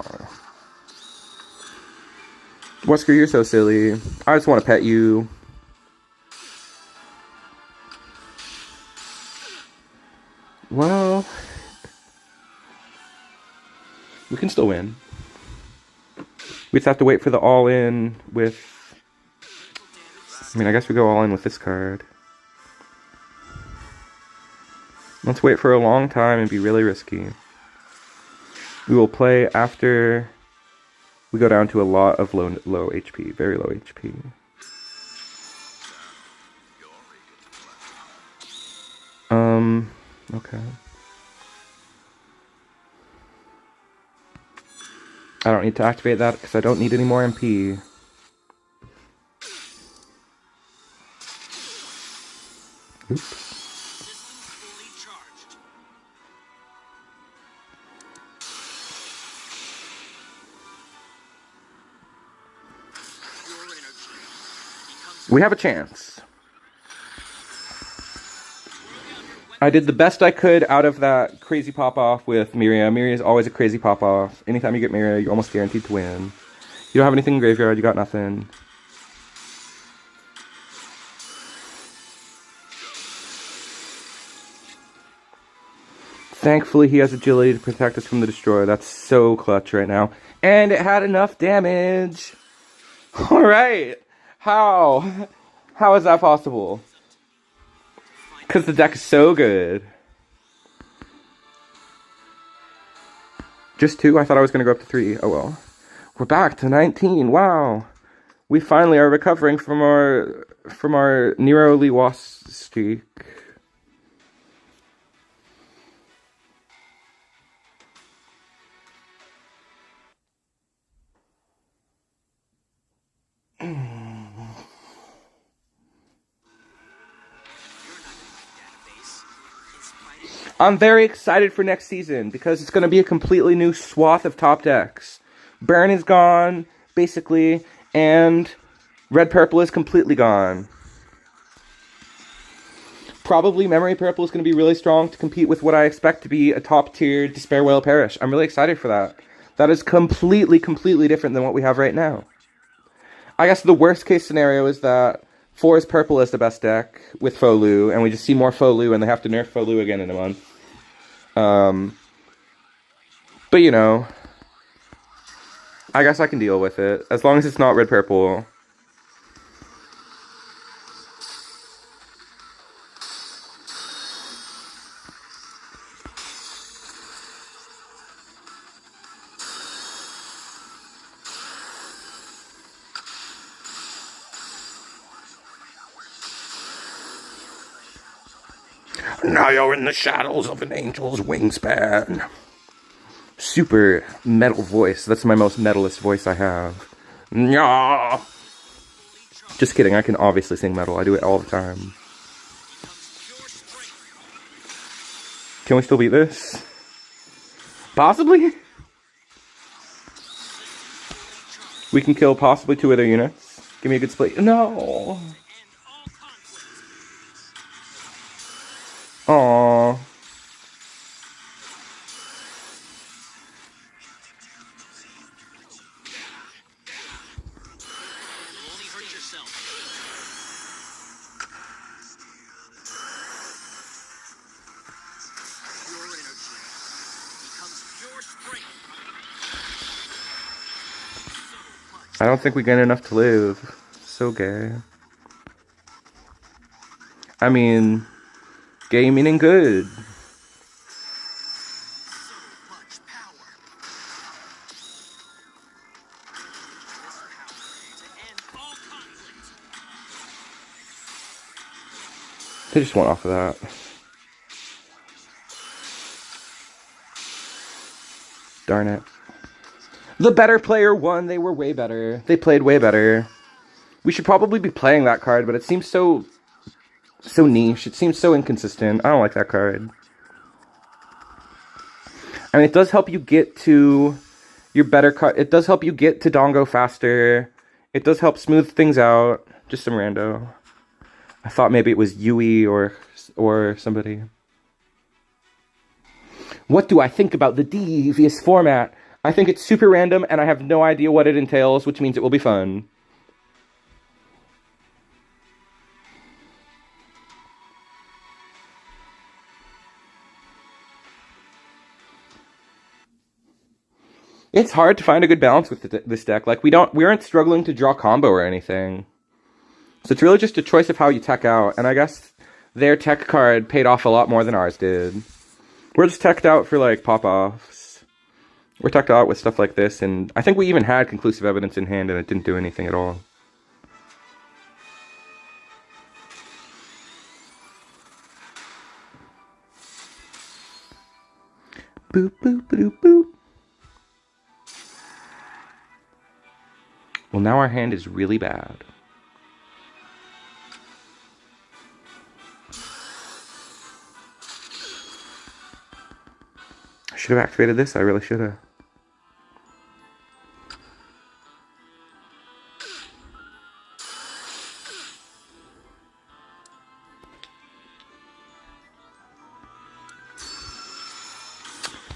Wesker, you're so silly. I just want to pet you. Well, we can still win. We just have to wait for the all-in with... I mean, I guess we go all-in with this card. Let's wait for a long time and be really risky. We will play after we go down to a lot of low HP, very low HP. Okay. I don't need to activate that because I don't need any more MP. Oops. We have a chance. I did the best I could out of that crazy pop-off with Miria. Miria is always a crazy pop-off. Anytime you get Miria, you're almost guaranteed to win. You don't have anything in graveyard, you got nothing. Thankfully, he has agility to protect us from the Destroyer. That's so clutch right now. And it had enough damage. Alright. How? How is that possible? Because the deck is so good. Just 2? I thought I was going to go up to 3. Oh well. We're back to 19. Wow. We finally are recovering from our Nero Lewas streak. I'm very excited for next season because it's going to be a completely new swath of top decks. Burn is gone, basically, and Red Purple is completely gone. Probably Memory Purple is going to be really strong to compete with what I expect to be a top-tier Despair Whale Parish. I'm really excited for that. That is completely different than what we have right now. I guess the worst-case scenario is that Forest Purple is the best deck with Folu, and we just see more Folu, and they have to nerf Folu again in a month. But you know, I guess I can deal with it, as long as it's not Red Purple. Now you're in the shadows of an angel's wingspan. Super metal voice. That's my most metalist voice I have. Nyah. Just kidding, I can obviously sing metal. I do it all the time. Can we still beat this? Possibly? We can kill possibly 2 other units. Give me a good split. No! Aww. I don't think we gain enough to live. So gay. I mean, gay meaning good. They just went off of that. Darn it. The better player won. They were way better. They played way better. We should probably be playing that card, but it seems so niche. It seems so inconsistent. I don't like that card. I mean, it does help you get to your better card. It does help you get to Dongo faster. It does help smooth things out. Just some rando. I thought maybe it was Yui or somebody. What do I think about the devious format? I think it's super random, and I have no idea what it entails, which means it will be fun. It's hard to find a good balance with this deck. Like, we aren't struggling to draw combo or anything. So it's really just a choice of how you tech out, and I guess their tech card paid off a lot more than ours did. We're just teched out for, like, pop-offs. We're teched out with stuff like this, and I think we even had conclusive evidence in hand, and it didn't do anything at all. Boop, boop, boop, boop. Well, now our hand is really bad. I should have activated this. I really should have.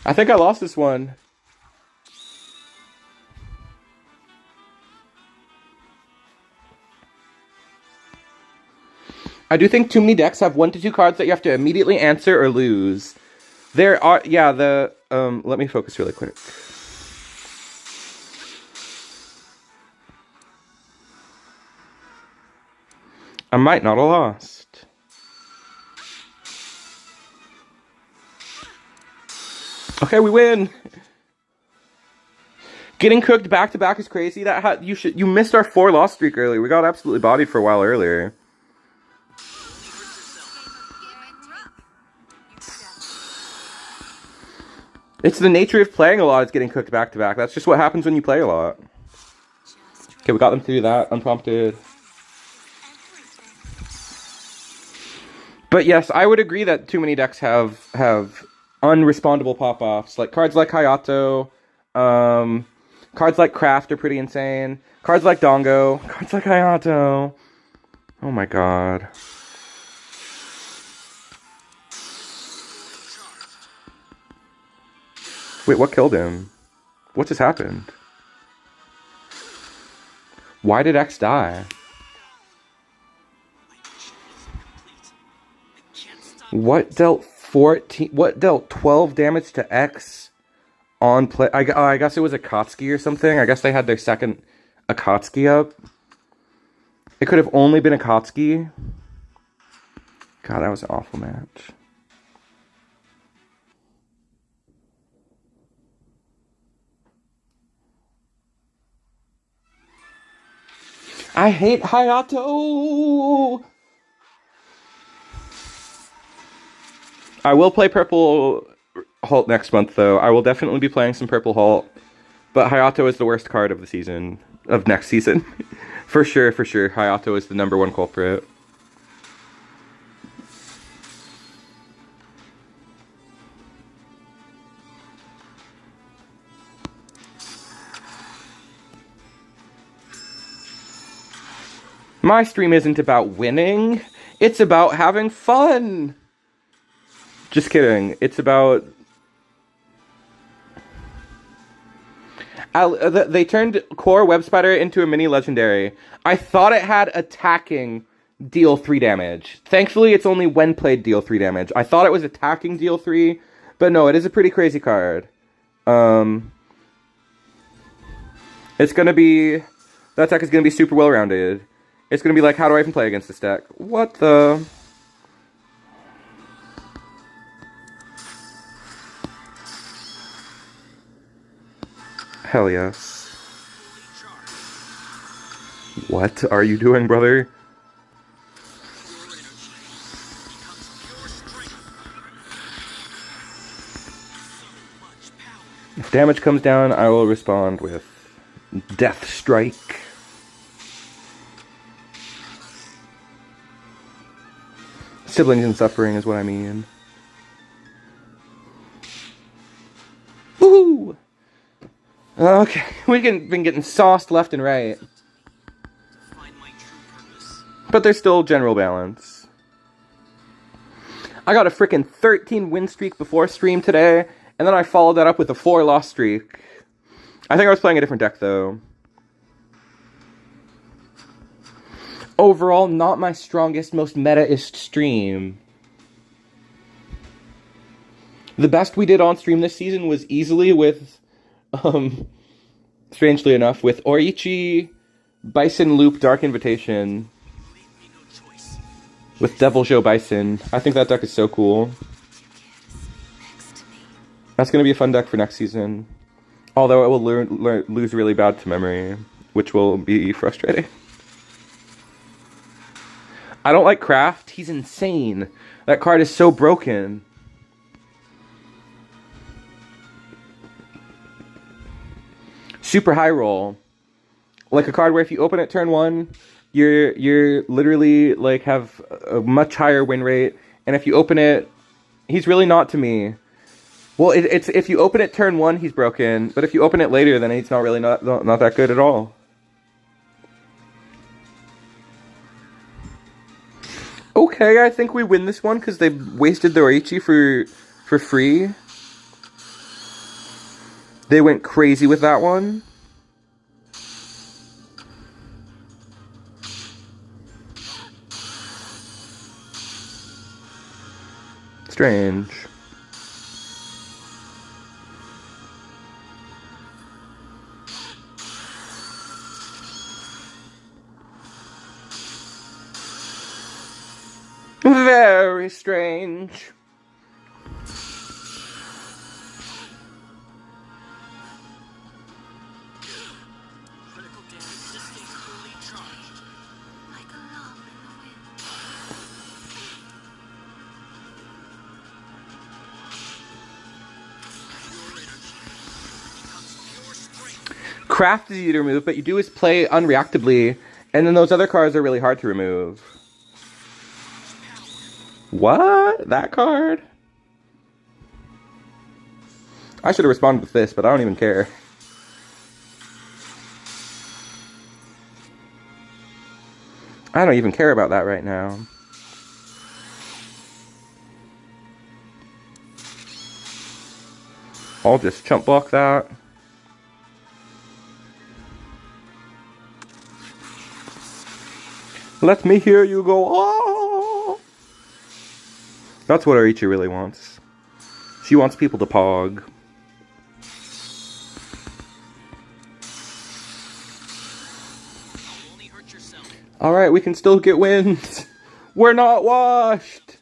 I think I lost this one. I do think too many decks have 1 to 2 cards that you have to immediately answer or lose. There are, yeah, let me focus really quick. I might not have lost. Okay, we win. Getting cooked back to back is crazy. You missed our 4 loss streak earlier. We got absolutely bodied for a while earlier. It's the nature of playing a lot is getting cooked back to back. That's just what happens when you play a lot. Okay, we got them to do that unprompted. But yes, I would agree that too many decks have unrespondable pop-offs. Like cards like Hayato, cards like Craft are pretty insane. Cards like Dongo, cards like Hayato. Oh my god. Wait, what killed him? What just happened? Why did X die? What dealt 12 damage to X on play? I guess it was Akatsuki or something. I guess they had their second Akatsuki up. It could have only been Akatsuki. God, that was an awful match. I hate Hayato! I will play Purple Halt next month, though. I will definitely be playing some Purple Halt. But Hayato is the worst card of the season. of next season. For sure, Hayato is the #1 culprit. My stream isn't about winning, it's about having fun! Just kidding, it's about... They turned Core Web Spider into a mini legendary. I thought it had attacking deal 3 damage. Thankfully, it's only when played deal 3 damage. I thought it was attacking deal 3, but no, it is a pretty crazy card. It's gonna be... That deck is gonna be super well-rounded. It's gonna be like, how do I even play against this deck? What the... Hell yes. What are you doing, brother? If damage comes down, I will respond with Death Strike. Siblings in suffering is what I mean. Woohoo! Okay, we've been getting sauced left and right. But there's still general balance. I got a freaking 13 win streak before stream today, and then I followed that up with a 4 loss streak. I think I was playing a different deck though. Overall, not my strongest, most meta-ist stream. The best we did on stream this season was easily with... strangely enough, with Oriichi, Bison Loop, Dark Invitation, with Devil Joe Bison. I think that deck is so cool. That's going to be a fun deck for next season. Although it will lose really bad to memory, which will be frustrating. I don't like Kraft. He's insane. That card is so broken. Super high roll, like a card where if you open it turn 1, you're literally like have a much higher win rate, and if you open it, he's really not to me. Well, it's if you open it turn 1, he's broken, but if you open it later, then he's not really not that good at all. Okay, I think we win this one because they wasted the Oriichi for free. They went crazy with that one. Strange. Very strange. Craft is easy to remove, but you do is play unreactably, and then those other cards are really hard to remove. What? That card? I should have responded with this, but I don't even care. I don't even care about that right now. I'll just chump block that. Let me hear you go, oh! That's what Oriichi really wants. She wants people to pog. Alright, we can still get wins. We're not washed.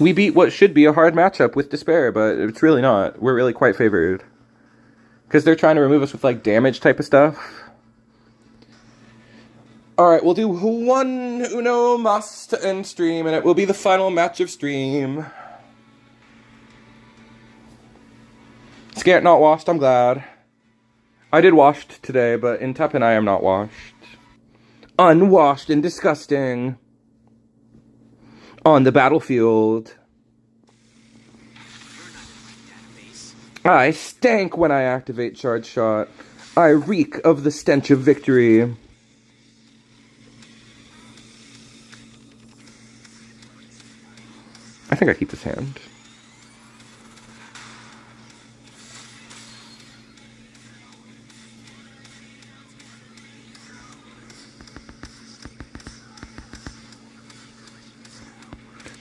We beat what should be a hard matchup with Despair, but it's really not. We're really quite favored. Because they're trying to remove us with, like, damage type of stuff. Alright, we'll do one Uno Mas to end stream, and it will be the final match of stream. Scared not washed, I'm glad. I did washed today, but in TEPPEN I am not washed. Unwashed and disgusting. On the battlefield. I stank when I activate Charge Shot. I reek of the stench of victory. I think I keep this hand.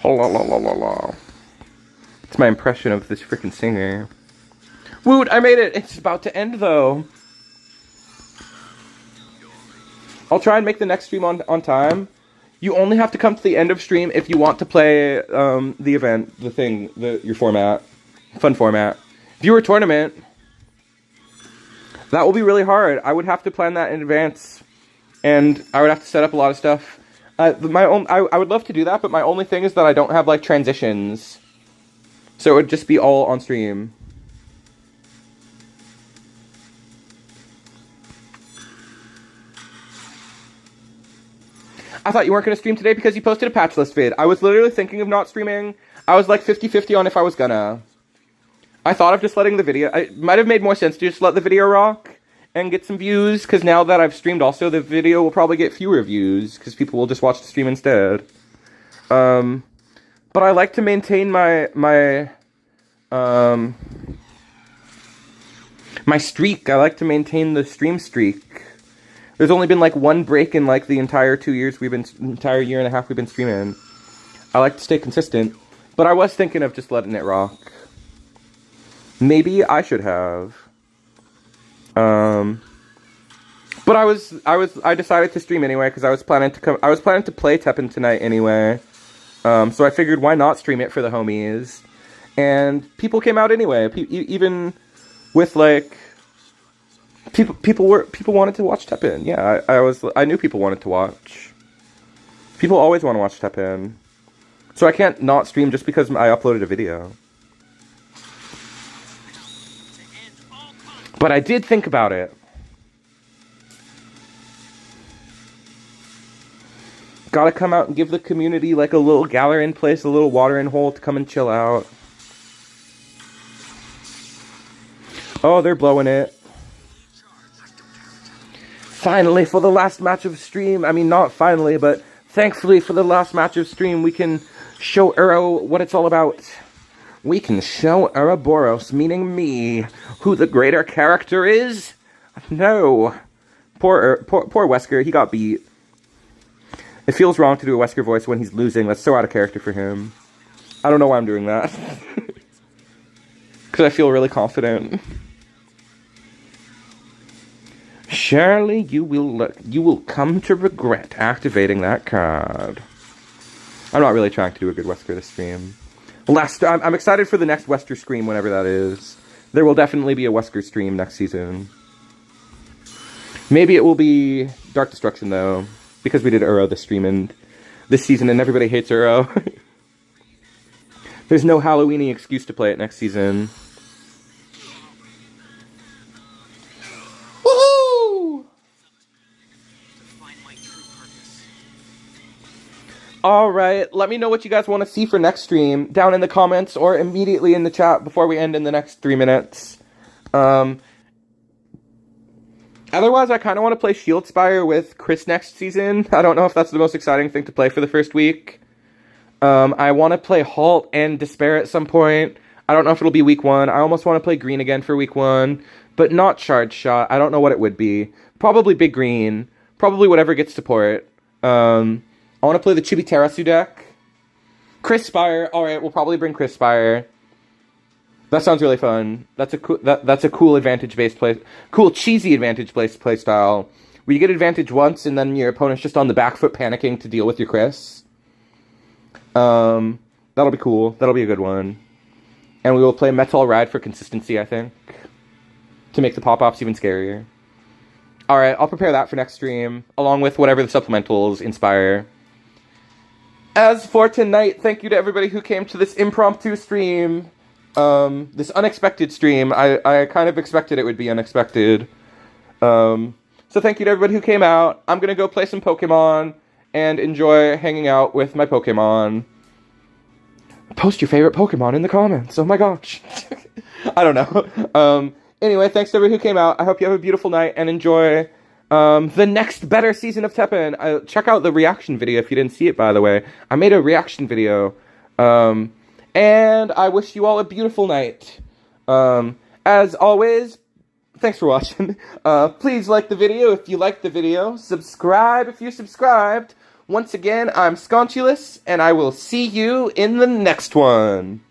La la la la la. It's my impression of this freaking singer. Woot, I made it! It's about to end, though. I'll try and make the next stream on time. You only have to come to the end of stream if you want to play the event, the thing, your format. Fun format. Viewer tournament. That will be really hard. I would have to plan that in advance. And I would have to set up a lot of stuff. I would love to do that, but my only thing is that I don't have, like, transitions. So it would just be all on stream. I thought you weren't going to stream today because you posted a patch list vid. I was literally thinking of not streaming. I was like 50-50 on if I was gonna. I thought of just letting the video... It might have made more sense to just let the video rock and get some views, because now that I've streamed also, the video will probably get fewer views, because people will just watch the stream instead. But I like to maintain my streak. I like to maintain the stream streak. There's only been, like, one break in, like, the entire 2 years entire year and a half we've been streaming. I like to stay consistent. But I was thinking of just letting it rock. Maybe I should have. But I decided to stream anyway, because I was planning to play TEPPEN tonight anyway. So I figured, why not stream it for the homies? And people came out anyway. Even with, like... People wanted to watch TEPPEN. Yeah, I knew people wanted to watch. People always want to watch TEPPEN. So I can't not stream just because I uploaded a video. But I did think about it. Gotta come out and give the community like a little gathering place, a little watering hole to come and chill out. Oh, they're blowing it. Finally, for the last match of stream, I mean, not finally, but thankfully for the last match of stream, we can show Uro what it's all about. We can show Ouroboros, meaning me, who the greater character is. No. Poor Wesker, he got beat. It feels wrong to do a Wesker voice when he's losing. That's so out of character for him. I don't know why I'm doing that. Because I feel really confident. Surely you will come to regret activating that card. I'm not really trying to do a good Wesker this stream. I'm excited for the next Wesker stream, whenever that is. There will definitely be a Wesker stream next season. Maybe it will be Dark Destruction, though, because we did Uro this season, and everybody hates Uro. There's no Halloween-y excuse to play it next season. Alright, let me know what you guys want to see for next stream down in the comments or immediately in the chat before we end in the next 3 minutes. Otherwise, I kind of want to play Shield Spire with Chris next season. I don't know if that's the most exciting thing to play for the first week. I want to play Halt and Despair at some point. I don't know if it'll be week 1. I almost want to play Green again for week 1, but not Charge Shot. I don't know what it would be. Probably Big Green. Probably whatever gets support. I want to play the Chibi Terasu deck. Chris Spire. Alright, we'll probably bring Chris Spire. That sounds really fun. That's a cool advantage-based play. Cool, cheesy advantage-based play style. Where you get advantage once, and then your opponent's just on the back foot panicking to deal with your Chris. That'll be cool. That'll be a good one. And we will play Metal Ride for consistency, I think. To make the pop-offs even scarier. Alright, I'll prepare that for next stream. Along with whatever the supplementals inspire. As for tonight, thank you to everybody who came to this impromptu stream. this unexpected stream. I kind of expected it would be unexpected. So thank you to everybody who came out. I'm gonna go play some Pokemon and enjoy hanging out with my Pokemon. Post your favorite Pokemon in the comments. Oh my gosh. I don't know. Anyway, thanks to everybody who came out. I hope you have a beautiful night and enjoy the next better season of TEPPEN. Check out the reaction video if you didn't see it, by the way. I made a reaction video. And I wish you all a beautiful night. As always, thanks for watching. Please like the video if you liked the video. Subscribe if you subscribed. Once again, I'm Sconchulous, and I will see you in the next one.